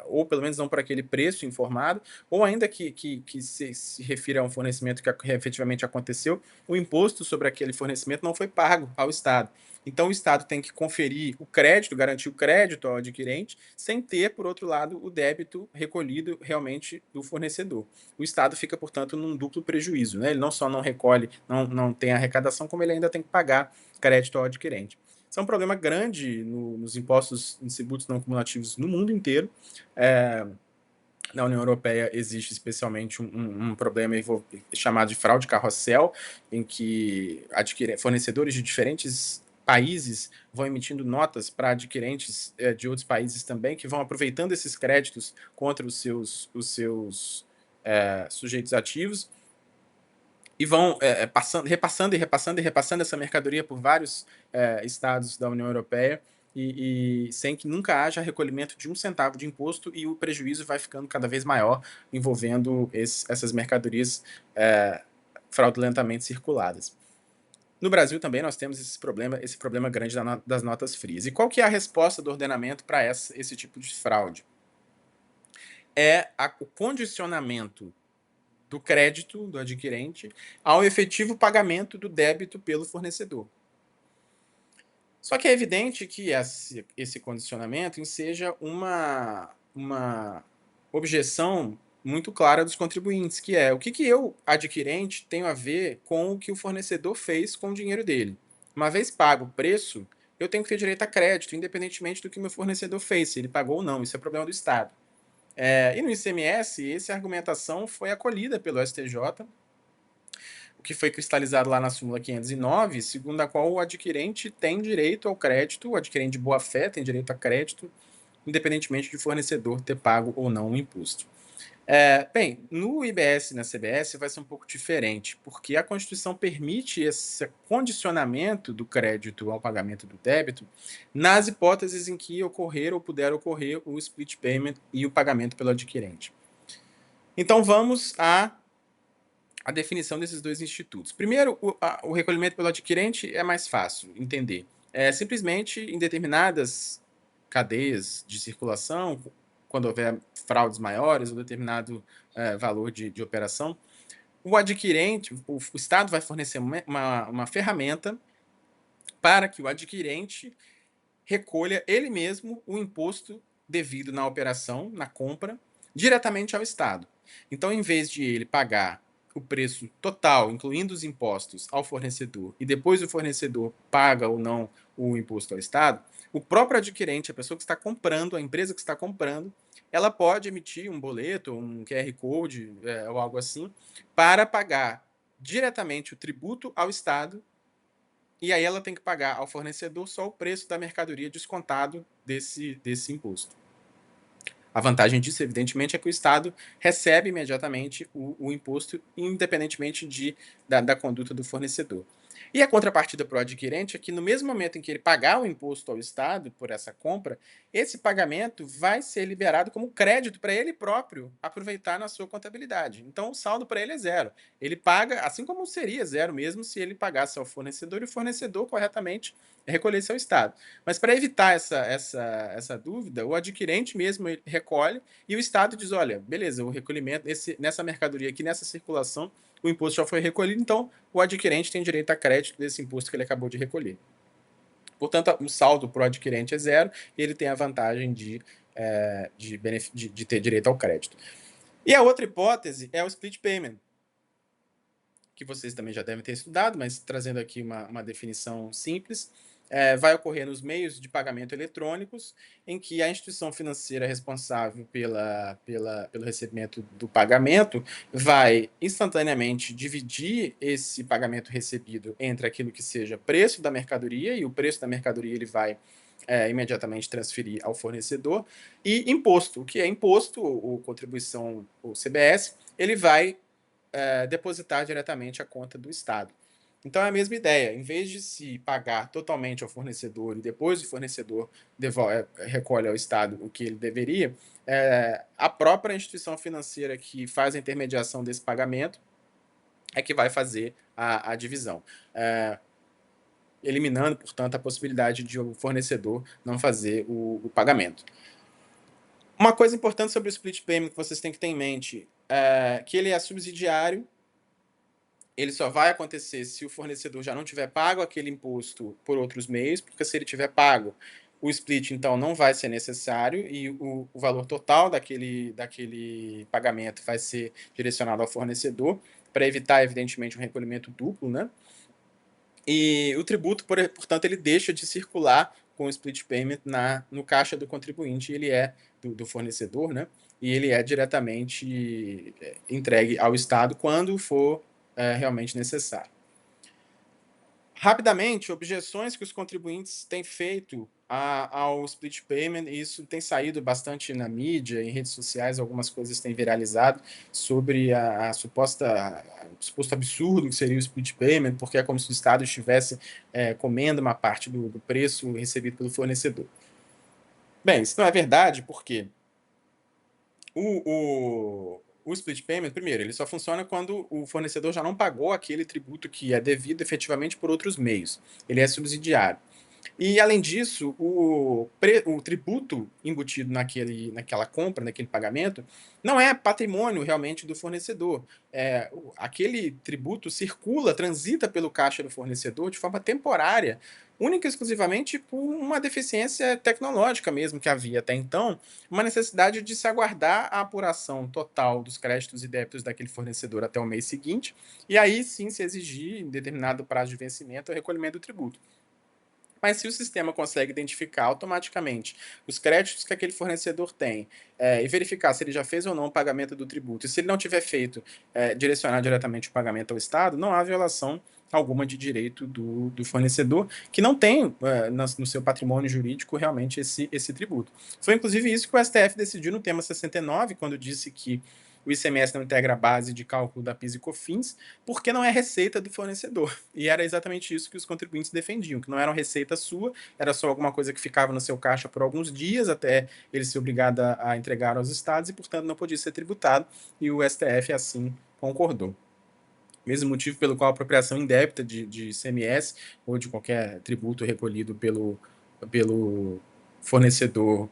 ou pelo menos não por aquele preço informado, ou ainda que se refira a um fornecimento que efetivamente aconteceu, o imposto sobre aquele fornecimento não foi pago ao Estado. Então, o Estado tem que conferir o crédito, garantir o crédito ao adquirente, sem ter, por outro lado, o débito recolhido realmente do fornecedor. O Estado fica, portanto, num duplo prejuízo. Né? Ele não só não recolhe, não tem arrecadação, como ele ainda tem que pagar crédito ao adquirente. Isso é um problema grande nos impostos em tributos não cumulativos no mundo inteiro. Na União Europeia existe especialmente um problema chamado de fraude carrossel, em que fornecedores de diferentes países vão emitindo notas para adquirentes de outros países também, que vão aproveitando esses créditos contra os seus sujeitos ativos, e vão repassando essa mercadoria por vários estados da União Europeia, e sem que nunca haja recolhimento de um centavo de imposto, e o prejuízo vai ficando cada vez maior, envolvendo essas mercadorias fraudulentamente circuladas. No Brasil também nós temos esse problema grande das notas frias. E qual que é a resposta do ordenamento para esse tipo de fraude? O condicionamento do crédito do adquirente ao efetivo pagamento do débito pelo fornecedor. Só que é evidente que esse condicionamento enseja uma objeção muito clara dos contribuintes, que é o que eu, adquirente, tenho a ver com o que o fornecedor fez com o dinheiro dele. Uma vez pago o preço, eu tenho que ter direito a crédito, independentemente do que o meu fornecedor fez, se ele pagou ou não. Isso é problema do Estado. E no ICMS, essa argumentação foi acolhida pelo STJ, o que foi cristalizado lá na súmula 509, segundo a qual o adquirente tem direito ao crédito, o adquirente de boa-fé tem direito a crédito, independentemente de fornecedor ter pago ou não o imposto. Bem, no IBS e na CBS vai ser um pouco diferente, porque a Constituição permite esse condicionamento do crédito ao pagamento do débito nas hipóteses em que ocorrer ou puder ocorrer o split payment e o pagamento pelo adquirente. Então vamos à definição desses dois institutos. Primeiro, o recolhimento pelo adquirente é mais fácil entender. Simplesmente em determinadas cadeias de circulação, quando houver fraudes maiores ou determinado valor de operação, o adquirente, o Estado vai fornecer uma ferramenta para que o adquirente recolha ele mesmo o imposto devido na operação, na compra, diretamente ao Estado. Então, em vez de ele pagar o preço total, incluindo os impostos, ao fornecedor, e depois o fornecedor paga ou não o imposto ao Estado, o próprio adquirente, a pessoa que está comprando, a empresa que está comprando, ela pode emitir um boleto, um QR Code ou algo assim, para pagar diretamente o tributo ao Estado, e aí ela tem que pagar ao fornecedor só o preço da mercadoria descontado desse imposto. A vantagem disso, evidentemente, é que o Estado recebe imediatamente o imposto, independentemente da conduta do fornecedor. E a contrapartida para o adquirente é que, no mesmo momento em que ele pagar o imposto ao Estado por essa compra, esse pagamento vai ser liberado como crédito para ele próprio aproveitar na sua contabilidade. Então, o saldo para ele é zero. Ele paga, assim como seria zero mesmo se ele pagasse ao fornecedor e o fornecedor corretamente recolhesse ao Estado. Mas para evitar essa dúvida, o adquirente mesmo recolhe e o Estado diz: olha, beleza, o recolhimento, nessa mercadoria aqui, nessa circulação, o imposto já foi recolhido, então o adquirente tem direito a crédito desse imposto que ele acabou de recolher. Portanto, o saldo para o adquirente é zero e ele tem a vantagem de ter direito ao crédito. E a outra hipótese é o split payment, que vocês também já devem ter estudado, mas trazendo aqui uma definição simples, vai ocorrer nos meios de pagamento eletrônicos, em que a instituição financeira responsável pelo recebimento do pagamento vai instantaneamente dividir esse pagamento recebido entre aquilo que seja preço da mercadoria, e o preço da mercadoria ele vai imediatamente transferir ao fornecedor, e imposto. O que é imposto, ou contribuição, ou CBS, ele vai depositar diretamente a conta do Estado. Então é a mesma ideia, em vez de se pagar totalmente ao fornecedor e depois o fornecedor recolhe ao Estado o que ele deveria, a própria instituição financeira que faz a intermediação desse pagamento é que vai fazer a divisão. Eliminando, portanto, a possibilidade de o fornecedor não fazer o pagamento. Uma coisa importante sobre o split payment que vocês têm que ter em mente é que ele é subsidiário. Ele só vai acontecer se o fornecedor já não tiver pago aquele imposto por outros meios, porque se ele tiver pago, o split, então, não vai ser necessário e o valor total daquele pagamento vai ser direcionado ao fornecedor, para evitar, evidentemente, um recolhimento duplo, né? E o tributo, portanto, ele deixa de circular com o split payment no caixa do contribuinte, ele é do fornecedor, né? E ele é diretamente entregue ao Estado quando for realmente necessário. Rapidamente, objeções que os contribuintes têm feito ao split payment, e isso tem saído bastante na mídia, em redes sociais, algumas coisas têm viralizado sobre o suposto absurdo que seria o split payment, porque é como se o Estado estivesse comendo uma parte do preço recebido pelo fornecedor. Bem, isso não é verdade, porque o split payment, primeiro, ele só funciona quando o fornecedor já não pagou aquele tributo que é devido efetivamente por outros meios. Ele é subsidiário. E, além disso, o tributo embutido naquela compra, naquele pagamento, não é patrimônio realmente do fornecedor. Aquele tributo circula, transita pelo caixa do fornecedor de forma temporária, única e exclusivamente por uma deficiência tecnológica mesmo que havia até então, uma necessidade de se aguardar a apuração total dos créditos e débitos daquele fornecedor até o mês seguinte, e aí sim se exigir, em determinado prazo de vencimento, o recolhimento do tributo. Mas se o sistema consegue identificar automaticamente os créditos que aquele fornecedor tem e verificar se ele já fez ou não o pagamento do tributo, e se ele não tiver feito, direcionar diretamente o pagamento ao Estado, não há violação alguma de direito do fornecedor, que não tem no seu patrimônio jurídico realmente esse tributo. Foi inclusive isso que o STF decidiu no tema 69, quando disse que o ICMS não integra a base de cálculo da PIS e COFINS, porque não é receita do fornecedor. E era exatamente isso que os contribuintes defendiam, que não era uma receita sua, era só alguma coisa que ficava no seu caixa por alguns dias até ele ser obrigado a entregar aos estados e, portanto, não podia ser tributado, e o STF assim concordou. Mesmo motivo pelo qual a apropriação indébita de ICMS ou de qualquer tributo recolhido pelo fornecedor,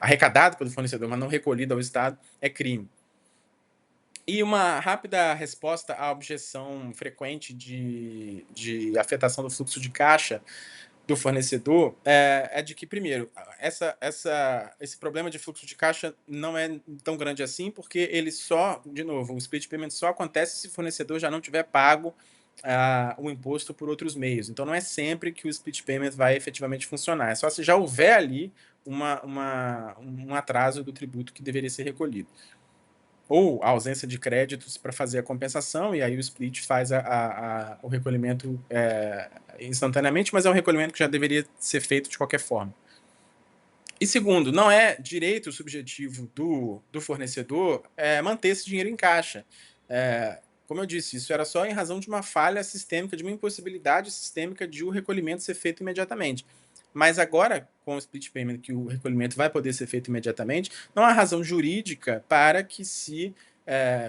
arrecadado pelo fornecedor, mas não recolhido ao Estado, é crime. E uma rápida resposta à objeção frequente de afetação do fluxo de caixa do fornecedor é de que, primeiro, esse problema de fluxo de caixa não é tão grande assim, porque ele só, de novo, o split payment só acontece se o fornecedor já não tiver pago o imposto por outros meios. Então, não é sempre que o split payment vai efetivamente funcionar. É só se já houver ali um atraso do tributo que deveria ser recolhido. Ou a ausência de créditos para fazer a compensação, e aí o split faz o recolhimento instantaneamente, mas é um recolhimento que já deveria ser feito de qualquer forma. E segundo, não é direito subjetivo do fornecedor manter esse dinheiro em caixa. Como eu disse, isso era só em razão de uma falha sistêmica, de uma impossibilidade sistêmica de o recolhimento ser feito imediatamente. Mas agora, com o split payment, que o recolhimento vai poder ser feito imediatamente, não há razão jurídica para que se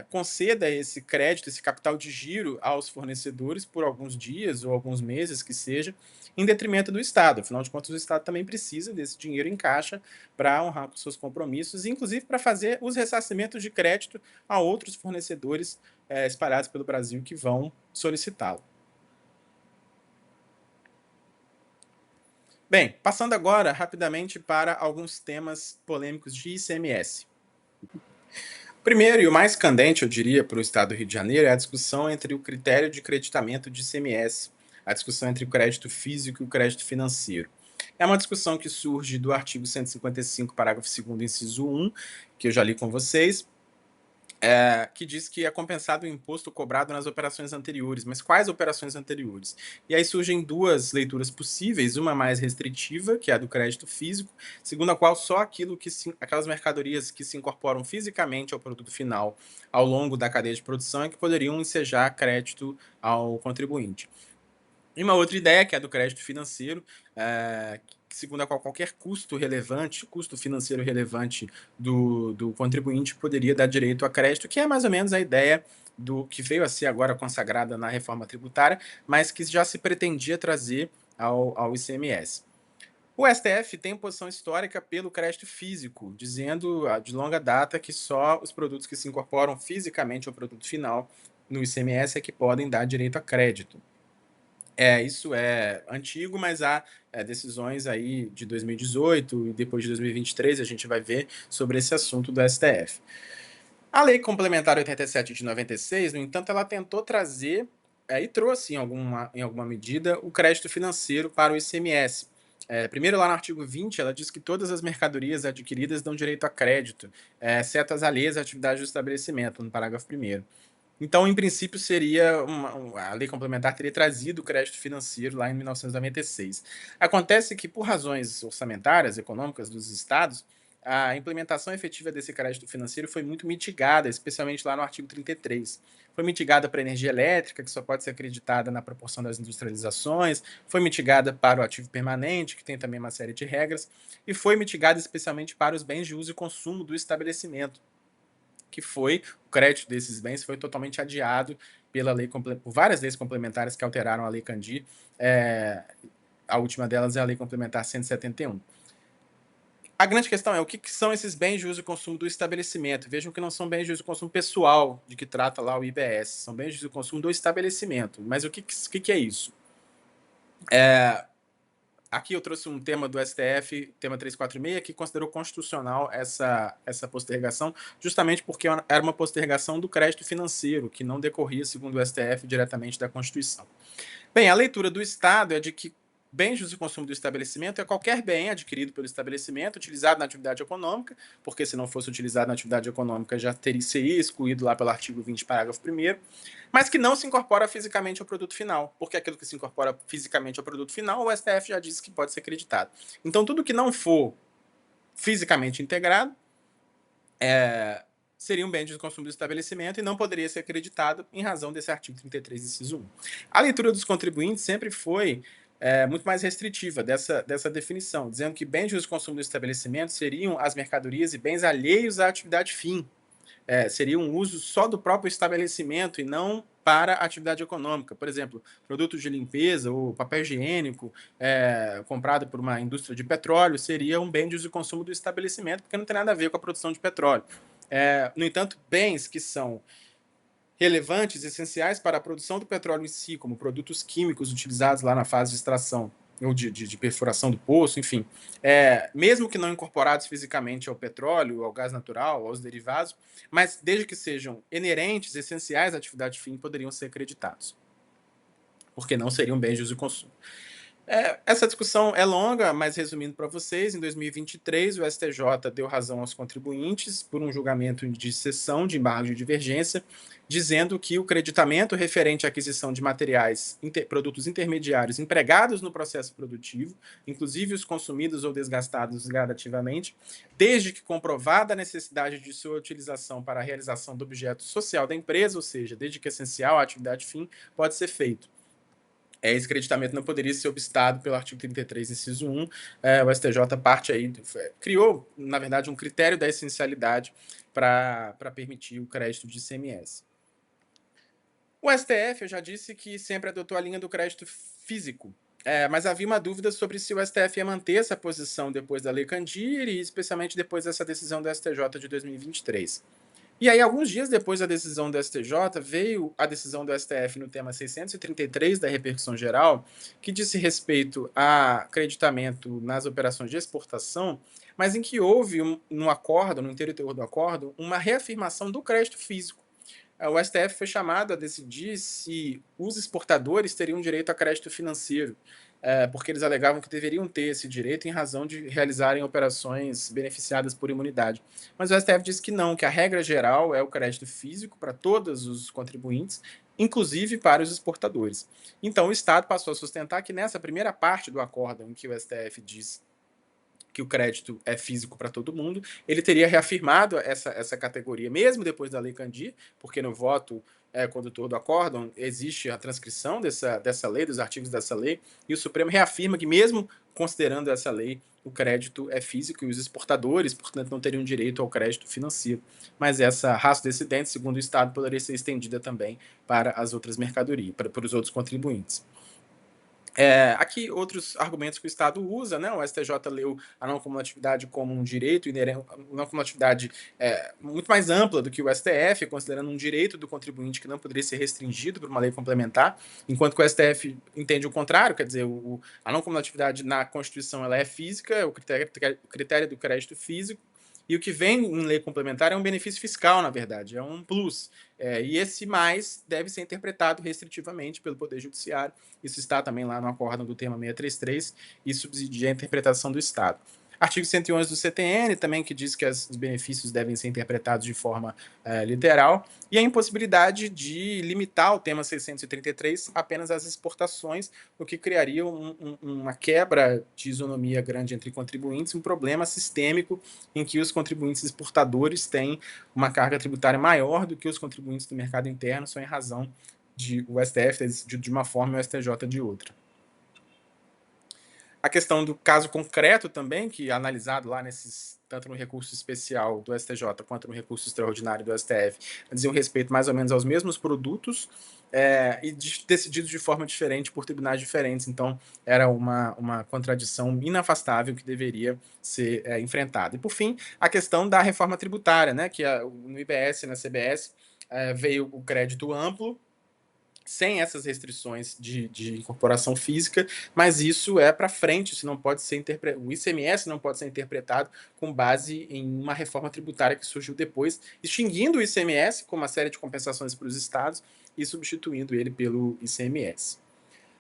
conceda esse crédito, esse capital de giro aos fornecedores por alguns dias ou alguns meses que seja, em detrimento do Estado. Afinal de contas, o Estado também precisa desse dinheiro em caixa para honrar com seus compromissos, inclusive para fazer os ressarcimentos de crédito a outros fornecedores espalhados pelo Brasil que vão solicitá-lo. Bem, passando agora rapidamente para alguns temas polêmicos de ICMS. O primeiro e o mais candente, eu diria, para o Estado do Rio de Janeiro é a discussão entre o critério de creditamento de ICMS, a discussão entre o crédito físico e o crédito financeiro. É uma discussão que surge do artigo 155, parágrafo 2º, inciso 1, que eu já li com vocês, que diz que é compensado o imposto cobrado nas operações anteriores. Mas quais operações anteriores? E aí surgem duas leituras possíveis, uma mais restritiva, que é a do crédito físico, segundo a qual só aquelas mercadorias que se incorporam fisicamente ao produto final ao longo da cadeia de produção é que poderiam ensejar crédito ao contribuinte. E uma outra ideia, que é a do crédito financeiro, segundo a qual qualquer custo relevante, custo financeiro relevante do contribuinte poderia dar direito a crédito, que é mais ou menos a ideia do que veio a ser agora consagrada na reforma tributária, mas que já se pretendia trazer ao ICMS. O STF tem posição histórica pelo crédito físico, dizendo de longa data que só os produtos que se incorporam fisicamente ao produto final no ICMS é que podem dar direito a crédito. Isso é antigo, mas há decisões aí de 2018 e depois de 2023, a gente vai ver sobre esse assunto do STF. A Lei Complementar 87 de 96, no entanto, ela tentou trazer e trouxe em alguma medida o crédito financeiro para o ICMS. Primeiro, lá no artigo 20, ela diz que todas as mercadorias adquiridas dão direito a crédito, exceto as alheias à atividade do estabelecimento, no parágrafo 1º. Então, em princípio, seria a lei complementar teria trazido o crédito financeiro lá em 1996. Acontece que, por razões orçamentárias, econômicas dos estados, a implementação efetiva desse crédito financeiro foi muito mitigada, especialmente lá no artigo 33. Foi mitigada para a energia elétrica, que só pode ser acreditada na proporção das industrializações, foi mitigada para o ativo permanente, que tem também uma série de regras, e foi mitigada especialmente para os bens de uso e consumo do estabelecimento, que foi o crédito desses bens foi totalmente adiado por várias leis complementares que alteraram a Lei Candir. A última delas é a Lei Complementar 171. A grande questão é o que são esses bens de uso e consumo do estabelecimento. Vejam que não são bens de uso e consumo pessoal, de que trata lá o IBS, são bens de uso e consumo do estabelecimento. Mas o que é isso? Aqui eu trouxe um tema do STF, tema 346, que considerou constitucional essa postergação, justamente porque era uma postergação do crédito financeiro, que não decorria, segundo o STF, diretamente da Constituição. Bem, a leitura do Estado é de que bens de uso e consumo do estabelecimento é qualquer bem adquirido pelo estabelecimento, utilizado na atividade econômica, porque se não fosse utilizado na atividade econômica já seria excluído lá pelo artigo 20, parágrafo 1º, mas que não se incorpora fisicamente ao produto final, porque aquilo que se incorpora fisicamente ao produto final, o STF já disse que pode ser creditado. Então, tudo que não for fisicamente integrado seria um bem de consumo do estabelecimento e não poderia ser creditado em razão desse artigo 33, inciso 1. A leitura dos contribuintes sempre foi muito mais restritiva dessa definição, dizendo que bens de uso e consumo do estabelecimento seriam as mercadorias e bens alheios à atividade fim. Seria um uso só do próprio estabelecimento e não para a atividade econômica. Por exemplo, produtos de limpeza ou papel higiênico comprado por uma indústria de petróleo seria um bem de uso e consumo do estabelecimento, porque não tem nada a ver com a produção de petróleo. No entanto, bens que são relevantes, essenciais para a produção do petróleo em si, como produtos químicos utilizados lá na fase de extração, ou de perfuração do poço, enfim, mesmo que não incorporados fisicamente ao petróleo, ao gás natural, aos derivados, mas desde que sejam inerentes, essenciais à atividade fim, poderiam ser creditados, porque não seriam bens de uso e consumo. Essa discussão é longa, mas resumindo para vocês, em 2023 o STJ deu razão aos contribuintes por um julgamento de cessão de embargo de divergência, dizendo que o creditamento referente à aquisição de materiais, produtos intermediários empregados no processo produtivo, inclusive os consumidos ou desgastados gradativamente, desde que comprovada a necessidade de sua utilização para a realização do objeto social da empresa, ou seja, desde que essencial à atividade fim, pode ser feito. Esse creditamento não poderia ser obstado pelo artigo 33, inciso 1. O STJ parte aí, criou, na verdade, um critério da essencialidade para permitir o crédito de ICMS. O STF, eu já disse que sempre adotou a linha do crédito físico, mas havia uma dúvida sobre se o STF ia manter essa posição depois da Lei Candir e especialmente depois dessa decisão do STJ de 2023. E aí, alguns dias depois da decisão do STJ, veio a decisão do STF no tema 633 da repercussão geral, que disse respeito a creditamento nas operações de exportação, mas em que houve, no acordo, no interior do acordo, uma reafirmação do crédito físico. O STF foi chamado a decidir se os exportadores teriam direito a crédito financeiro, porque eles alegavam que deveriam ter esse direito em razão de realizarem operações beneficiadas por imunidade. Mas o STF disse que não, que a regra geral é o crédito físico para todos os contribuintes, inclusive para os exportadores. Então o Estado passou a sustentar que nessa primeira parte do acordo, em que o STF diz que o crédito é físico para todo mundo, ele teria reafirmado essa categoria, mesmo depois da Lei Candir, porque no voto condutor do acórdão existe a transcrição dessa lei, dos artigos dessa lei, e o Supremo reafirma que, mesmo considerando essa lei, o crédito é físico e os exportadores, portanto, não teriam direito ao crédito financeiro. Mas essa raça decedente, segundo o Estado, poderia ser estendida também para as outras mercadorias, para os outros contribuintes. Aqui outros argumentos que o Estado usa, né? O STJ leu a não cumulatividade como um direito inerente, não cumulatividade muito mais ampla do que o STF, considerando um direito do contribuinte que não poderia ser restringido por uma lei complementar, enquanto que o STF entende o contrário, quer dizer, a não cumulatividade na Constituição ela é física, é o critério do crédito físico, e o que vem em lei complementar é um benefício fiscal, na verdade, é um plus. E esse mais deve ser interpretado restritivamente pelo Poder Judiciário. Isso está também lá no acórdão do tema 633 e subsidia a interpretação do Estado. Artigo 111 do CTN também, que diz que os benefícios devem ser interpretados de forma literal, e a impossibilidade de limitar o tema 633 apenas às exportações, o que criaria uma quebra de isonomia grande entre contribuintes, um problema sistêmico em que os contribuintes exportadores têm uma carga tributária maior do que os contribuintes do mercado interno, só em razão de o STF ter decidido de uma forma e o STJ de outra. A questão do caso concreto também, que é analisado lá tanto no recurso especial do STJ quanto no recurso extraordinário do STF, diziam respeito mais ou menos aos mesmos produtos e decididos de forma diferente por tribunais diferentes. Então, era uma contradição inafastável que deveria ser enfrentada. E, por fim, a questão da reforma tributária, né, que no IBS e na CBS veio o crédito amplo, sem essas restrições de incorporação física, mas isso é para frente, isso não pode ser o ICMS não pode ser interpretado com base em uma reforma tributária que surgiu depois, extinguindo o ICMS com uma série de compensações para os estados e substituindo ele pelo ICMS.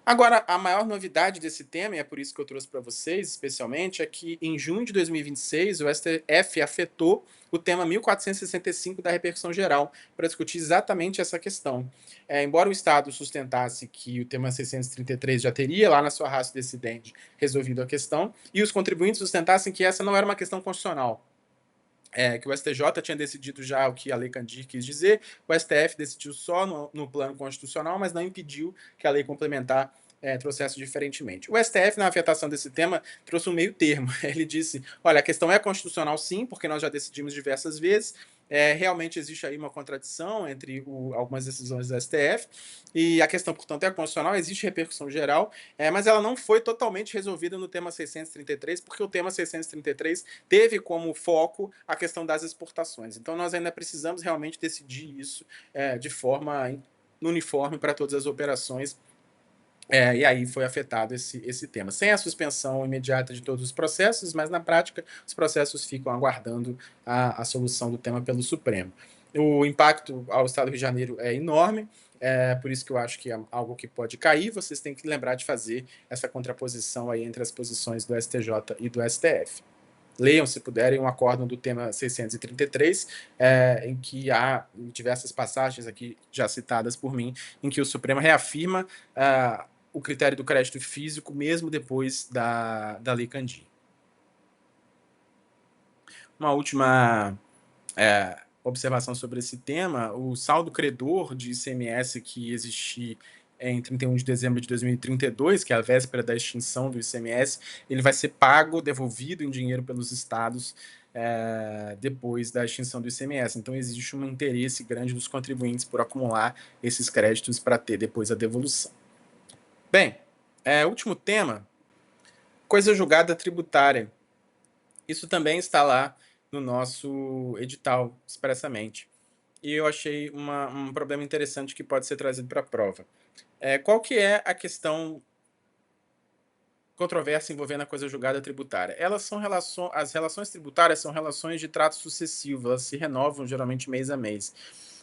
Agora, a maior novidade desse tema, e é por isso que eu trouxe para vocês, especialmente, é que em junho de 2026 o STF afetou o tema 1465 da repercussão geral para discutir exatamente essa questão. Embora o Estado sustentasse que o tema 633 já teria lá na sua ratio decidendi resolvido a questão, e os contribuintes sustentassem que essa não era uma questão constitucional, que o STJ tinha decidido já o que a Lei Candir quis dizer, o STF decidiu só no plano constitucional, mas não impediu que a lei complementar trouxesse diferentemente. O STF, na afetação desse tema, trouxe um meio termo. Ele disse, olha, a questão é constitucional sim, porque nós já decidimos diversas vezes, realmente existe aí uma contradição entre algumas decisões do STF, e a questão, portanto, é constitucional, existe repercussão geral, mas ela não foi totalmente resolvida no tema 633, porque o tema 633 teve como foco a questão das exportações. Então, nós ainda precisamos realmente decidir isso de forma uniforme para todas as operações E aí foi afetado esse tema. Sem a suspensão imediata de todos os processos, mas na prática os processos ficam aguardando a solução do tema pelo Supremo. O impacto ao Estado do Rio de Janeiro é enorme, por isso que eu acho que é algo que pode cair. Vocês têm que lembrar de fazer essa contraposição aí entre as posições do STJ e do STF. Leiam, se puderem, um acórdão do tema 633, em que há diversas passagens aqui já citadas por mim, em que o Supremo reafirma o critério do crédito físico, mesmo depois da Lei Candir. Uma última observação sobre esse tema: o saldo credor de ICMS que existir em 31 de dezembro de 2032, que é a véspera da extinção do ICMS, ele vai ser pago, devolvido em dinheiro pelos estados depois da extinção do ICMS. Então, existe um interesse grande dos contribuintes por acumular esses créditos para ter depois a devolução. Bem, último tema, coisa julgada tributária. Isso também está lá no nosso edital, expressamente. E eu achei um problema interessante que pode ser trazido para a prova. Qual que é a questão controversa envolvendo a coisa julgada tributária? As relações tributárias são relações de trato sucessivo, elas se renovam geralmente mês a mês.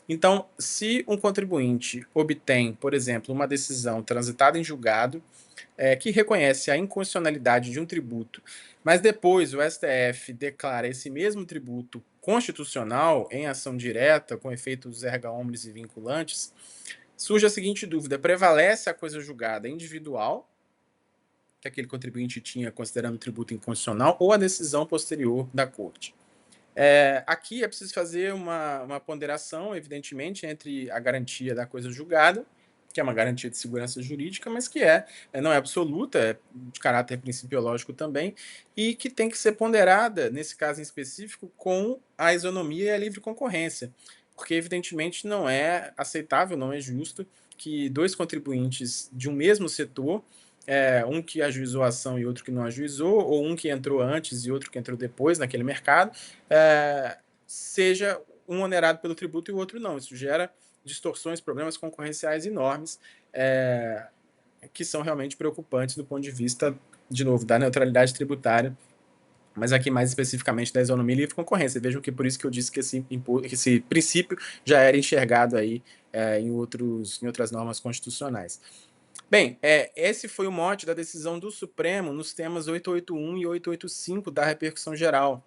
Então, se um contribuinte obtém, por exemplo, uma decisão transitada em julgado, que reconhece a inconstitucionalidade de um tributo, mas depois o STF declara esse mesmo tributo constitucional em ação direta, com efeitos erga omnes e vinculantes, surge a seguinte dúvida: prevalece a coisa julgada individual, que aquele contribuinte tinha considerando o tributo inconstitucional, ou a decisão posterior da Corte? Aqui é preciso fazer uma ponderação, evidentemente, entre a garantia da coisa julgada, que é uma garantia de segurança jurídica, mas que não é absoluta, é de caráter principiológico também, e que tem que ser ponderada, nesse caso em específico, com a isonomia e a livre concorrência, porque evidentemente não é aceitável, não é justo que dois contribuintes de um mesmo setor, um que ajuizou a ação e outro que não ajuizou, ou um que entrou antes e outro que entrou depois naquele mercado, seja um onerado pelo tributo e o outro não. Isso gera distorções, problemas concorrenciais enormes, que são realmente preocupantes do ponto de vista, de novo, da neutralidade tributária, mas aqui mais especificamente da isonomia e livre concorrência. Vejam que por isso que eu disse que esse princípio já era enxergado aí em outras normas constitucionais. Bem, esse foi o mote da decisão do Supremo nos temas 881 e 885 da repercussão geral,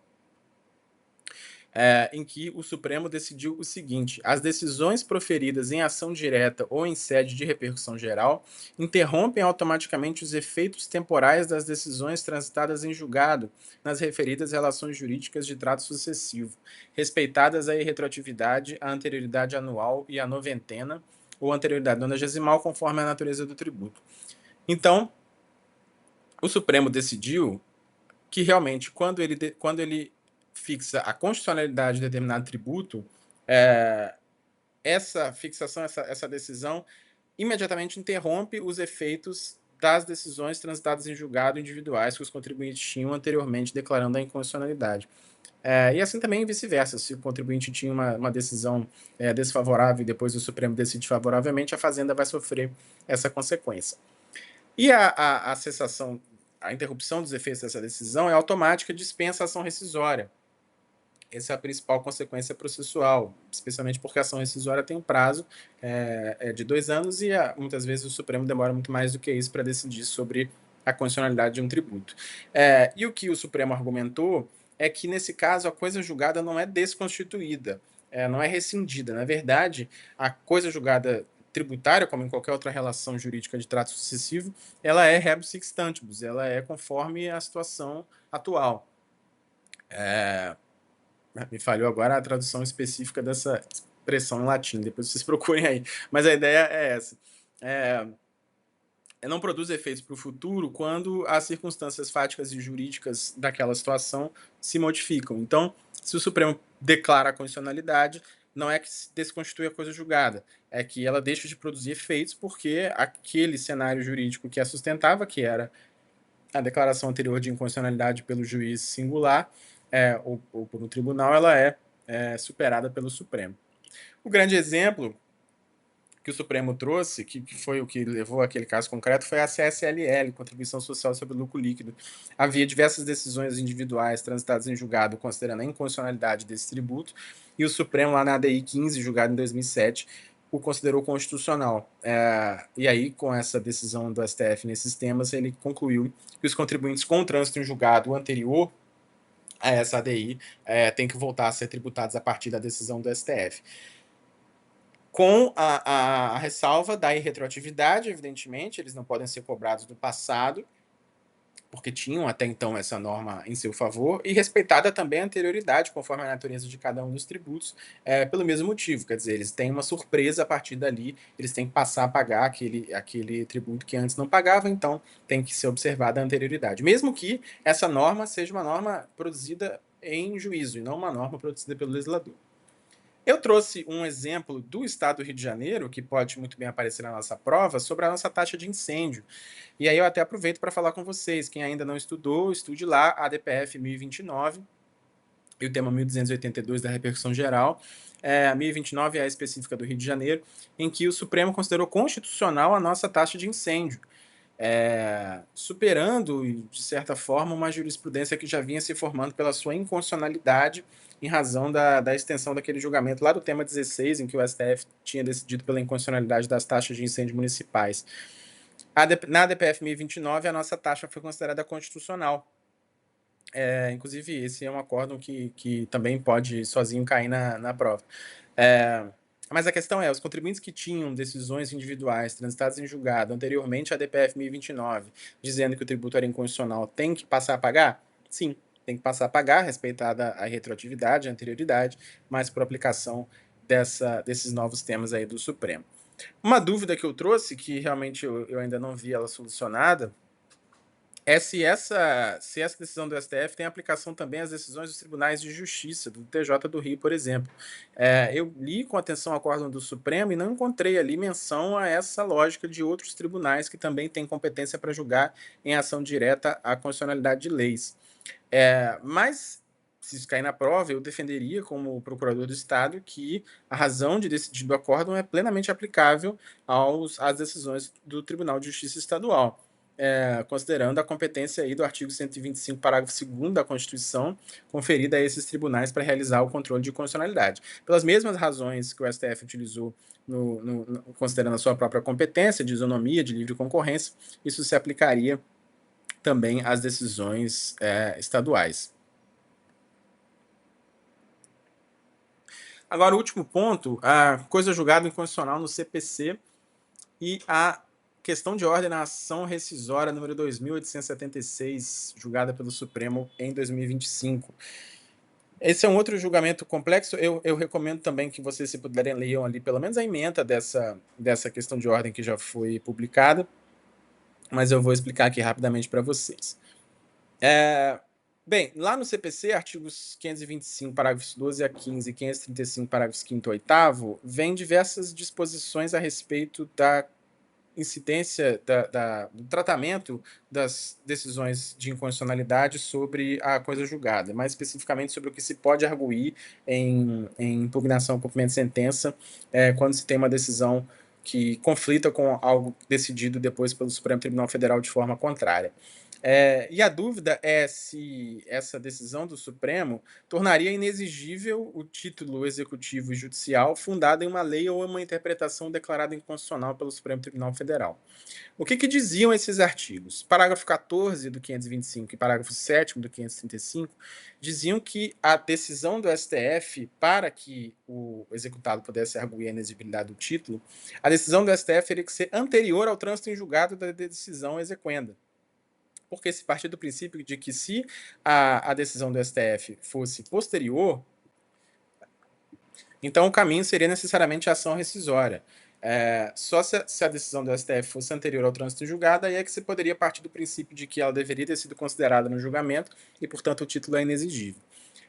em que o Supremo decidiu o seguinte: as decisões proferidas em ação direta ou em sede de repercussão geral interrompem automaticamente os efeitos temporais das decisões transitadas em julgado nas referidas relações jurídicas de trato sucessivo, respeitadas a irretroatividade, a anterioridade anual e a noventena, ou anterioridade nonagesimal, conforme a natureza do tributo. Então, o Supremo decidiu que realmente, quando ele fixa a constitucionalidade de determinado tributo, essa fixação, essa decisão, imediatamente interrompe os efeitos das decisões transitadas em julgado individuais que os contribuintes tinham anteriormente declarando a inconstitucionalidade. E assim também vice-versa: se o contribuinte tinha uma decisão desfavorável e depois o Supremo decide favoravelmente, a Fazenda vai sofrer essa consequência. E a cessação, a interrupção dos efeitos dessa decisão é automática e dispensa a ação rescisória. Essa é a principal consequência processual, especialmente porque a ação rescisória tem um prazo de 2 anos e muitas vezes o Supremo demora muito mais do que isso para decidir sobre a constitucionalidade de um tributo. E o que o Supremo argumentou é que, nesse caso, a coisa julgada não é desconstituída, não é rescindida. Na verdade, a coisa julgada tributária, como em qualquer outra relação jurídica de trato sucessivo, ela é rebus sic stantibus, ela é conforme a situação atual. Me falhou agora a tradução específica dessa expressão em latim, depois vocês procurem aí. Mas a ideia é essa. Não produz efeitos para o futuro quando as circunstâncias fáticas e jurídicas daquela situação se modificam. Então, se o Supremo declara a constitucionalidade, não é que se desconstitui a coisa julgada, é que ela deixa de produzir efeitos porque aquele cenário jurídico que a sustentava, que era a declaração anterior de inconstitucionalidade pelo juiz singular ou por um tribunal, ela é superada pelo Supremo. O grande exemplo que o Supremo trouxe, que foi o que levou aquele caso concreto, foi a CSLL, Contribuição Social sobre o Lucro Líquido. Havia diversas decisões individuais transitadas em julgado considerando a inconstitucionalidade desse tributo, e o Supremo, lá na ADI 15, julgado em 2007, o considerou constitucional. E aí, com essa decisão do STF nesses temas, ele concluiu que os contribuintes com trânsito em julgado anterior a essa ADI têm que voltar a ser tributados a partir da decisão do STF. Com a ressalva da irretroatividade, evidentemente, eles não podem ser cobrados do passado, porque tinham até então essa norma em seu favor, e respeitada também a anterioridade, conforme a natureza de cada um dos tributos, pelo mesmo motivo. Quer dizer, eles têm uma surpresa a partir dali, eles têm que passar a pagar aquele tributo que antes não pagavam, então tem que ser observada a anterioridade. Mesmo que essa norma seja uma norma produzida em juízo, e não uma norma produzida pelo legislador. Eu trouxe um exemplo do estado do Rio de Janeiro, que pode muito bem aparecer na nossa prova, sobre a nossa taxa de incêndio. E aí eu até aproveito para falar com vocês. Quem ainda não estudou, estude lá a DPF 1029 e o tema 1282 da repercussão geral. A 1029 é a específica do Rio de Janeiro, em que o Supremo considerou constitucional a nossa taxa de incêndio. Superando, de certa forma, uma jurisprudência que já vinha se formando pela sua inconstitucionalidade em razão da extensão daquele julgamento lá do tema 16, em que o STF tinha decidido pela inconstitucionalidade das taxas de incêndio municipais. Na DPF 1029, a nossa taxa foi considerada constitucional. Inclusive, esse é um acórdão que também pode sozinho cair na prova. Mas a questão é, os contribuintes que tinham decisões individuais transitadas em julgado anteriormente à DPF 1029, dizendo que o tributo era inconstitucional, tem que passar a pagar? Sim, tem que passar a pagar, respeitada a retroatividade, a anterioridade, mas por aplicação desses novos temas aí do Supremo. Uma dúvida que eu trouxe, que realmente eu ainda não vi ela solucionada, é se essa decisão do STF tem aplicação também às decisões dos tribunais de justiça, do TJ do Rio, por exemplo. Eu li com atenção o acórdão do Supremo e não encontrei ali menção a essa lógica de outros tribunais que também têm competência para julgar em ação direta a constitucionalidade de leis. Mas, se isso cair na prova, eu defenderia, como procurador do Estado, que a razão de decidir do acórdão é plenamente aplicável às decisões do Tribunal de Justiça Estadual. Considerando a competência aí do artigo 125, parágrafo 2º da Constituição, conferida a esses tribunais para realizar o controle de constitucionalidade. Pelas mesmas razões que o STF utilizou considerando a sua própria competência de isonomia, de livre concorrência, isso se aplicaria também às decisões estaduais. Agora, o último ponto, a coisa julgada inconstitucional no CPC e a questão de ordem na ação rescisória número 2.876, julgada pelo Supremo em 2025. Esse é um outro julgamento complexo. Eu recomendo também que vocês, se puderem, leiam ali pelo menos a ementa dessa questão de ordem que já foi publicada, mas eu vou explicar aqui rapidamente para vocês. Bem, lá no CPC, artigos 525, parágrafos 12 a 15 e 535, parágrafos 5º e 8º, vem diversas disposições a respeito da incidência do tratamento das decisões de inconstitucionalidade sobre a coisa julgada, mais especificamente sobre o que se pode arguir em impugnação ao cumprimento de sentença quando se tem uma decisão que conflita com algo decidido depois pelo Supremo Tribunal Federal de forma contrária. E a dúvida é se essa decisão do Supremo tornaria inexigível o título executivo e judicial fundado em uma lei ou uma interpretação declarada inconstitucional pelo Supremo Tribunal Federal. O que diziam esses artigos? Parágrafo 14 do 525 e parágrafo 7º do 535 diziam que a decisão do STF, para que o executado pudesse arguir a inexigibilidade do título, a decisão do STF teria que ser anterior ao trânsito em julgado da decisão exequenda. Porque se partir do princípio de que se a decisão do STF fosse posterior, então o caminho seria necessariamente a ação rescisória. Só se a decisão do STF fosse anterior ao trânsito em julgado, aí é que se poderia partir do princípio de que ela deveria ter sido considerada no julgamento e, portanto, o título é inexigível.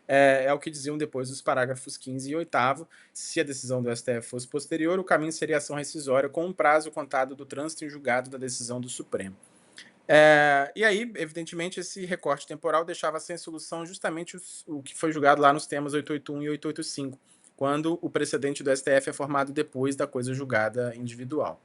É o que diziam depois os parágrafos 15 e 8º. Se a decisão do STF fosse posterior, o caminho seria a ação rescisória com um prazo contado do trânsito em julgado da decisão do Supremo. E aí, evidentemente, esse recorte temporal deixava sem solução justamente o que foi julgado lá nos temas 881 e 885, quando o precedente do STF é formado depois da coisa julgada individual.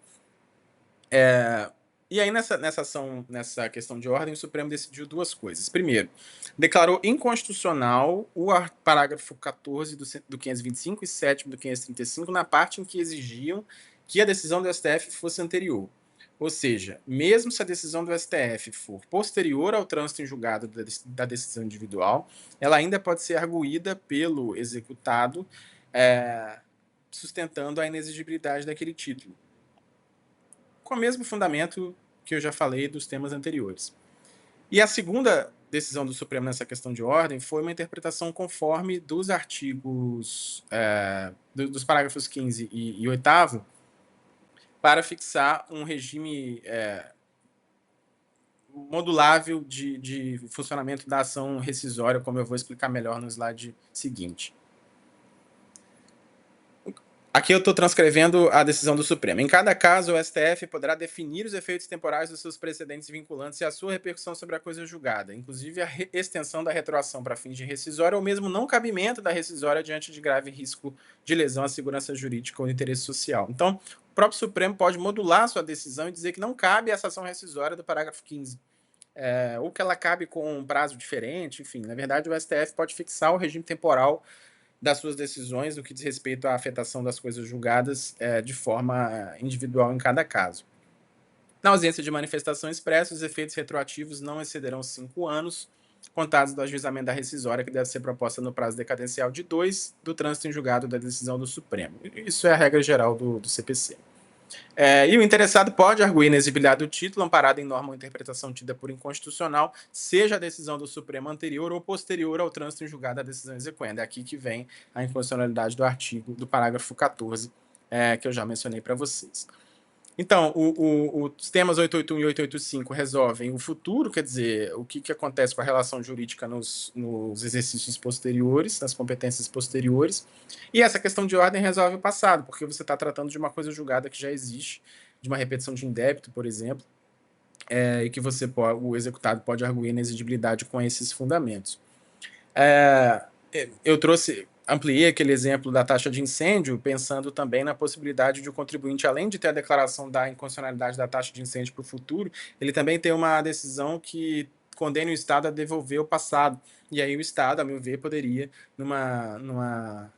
E aí, nessa questão de ordem, o Supremo decidiu duas coisas. Primeiro, declarou inconstitucional o parágrafo 14 do 525 e 7º do 535, na parte em que exigiam que a decisão do STF fosse anterior. Ou seja, mesmo se a decisão do STF for posterior ao trânsito em julgado da decisão individual, ela ainda pode ser arguída pelo executado, sustentando a inexigibilidade daquele título, com o mesmo fundamento que eu já falei dos temas anteriores. E a segunda decisão do Supremo nessa questão de ordem foi uma interpretação conforme dos artigos, dos parágrafos 15 e 8º, para fixar um regime modulável de funcionamento da ação rescisória, como eu vou explicar melhor no slide seguinte. Aqui eu estou transcrevendo a decisão do Supremo. Em cada caso, o STF poderá definir os efeitos temporais dos seus precedentes vinculantes e a sua repercussão sobre a coisa julgada, inclusive a extensão da retroação para fins de rescisória ou mesmo não cabimento da rescisória diante de grave risco de lesão à segurança jurídica ou interesse social. Então, o próprio Supremo pode modular sua decisão e dizer que não cabe essa ação rescisória do parágrafo 15. Ou que ela cabe com um prazo diferente, enfim. Na verdade, o STF pode fixar o regime temporal das suas decisões no que diz respeito à afetação das coisas julgadas de forma individual em cada caso. Na ausência de manifestação expressa, os efeitos retroativos não excederão 5 anos, contados do ajuizamento da rescisória, que deve ser proposta no prazo decadencial de 2 do trânsito em julgado da decisão do Supremo. Isso é a regra geral do CPC. E o interessado pode arguir inexigibilidade do título amparado em norma ou interpretação tida por inconstitucional, seja a decisão do Supremo anterior ou posterior ao trânsito em julgado da decisão exequenda. É aqui que vem a inconstitucionalidade do artigo, do parágrafo 14, que eu já mencionei para vocês. Então, os temas 881 e 885 resolvem o futuro, quer dizer, o que acontece com a relação jurídica nos exercícios posteriores, nas competências posteriores, e essa questão de ordem resolve o passado, porque você está tratando de uma coisa julgada que já existe, de uma repetição de indébito, por exemplo, e que o executado pode arguir inexigibilidade com esses fundamentos. Eu ampliei aquele exemplo da taxa de incêndio, pensando também na possibilidade de o contribuinte, além de ter a declaração da inconstitucionalidade da taxa de incêndio para o futuro, ele também ter uma decisão que condene o Estado a devolver o passado. E aí o Estado, a meu ver, poderia, numa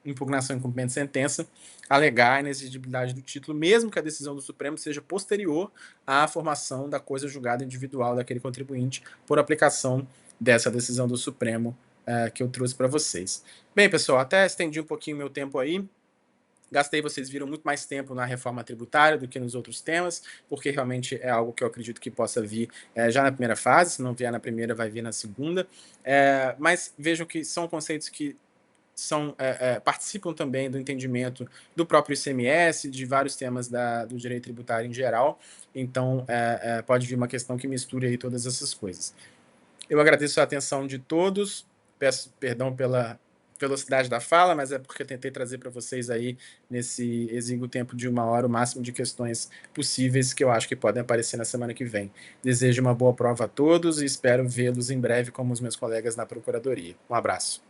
impugnação em cumprimento de sentença, alegar a inexigibilidade do título, mesmo que a decisão do Supremo seja posterior à formação da coisa julgada individual daquele contribuinte, por aplicação dessa decisão do Supremo que eu trouxe para vocês. Bem, pessoal, até estendi um pouquinho meu tempo aí. Vocês viram muito mais tempo na reforma tributária do que nos outros temas, porque realmente é algo que eu acredito que possa vir já na primeira fase. Se não vier na primeira, vai vir na segunda. Mas vejam que são conceitos que participam também do entendimento do próprio ICMS, de vários temas do direito tributário em geral. Então, pode vir uma questão que misture aí todas essas coisas. Eu agradeço a atenção de todos. Peço perdão pela velocidade da fala, mas é porque eu tentei trazer para vocês aí, nesse exíguo tempo de 1 hora, o máximo de questões possíveis que eu acho que podem aparecer na semana que vem. Desejo uma boa prova a todos e espero vê-los em breve como os meus colegas na Procuradoria. Um abraço.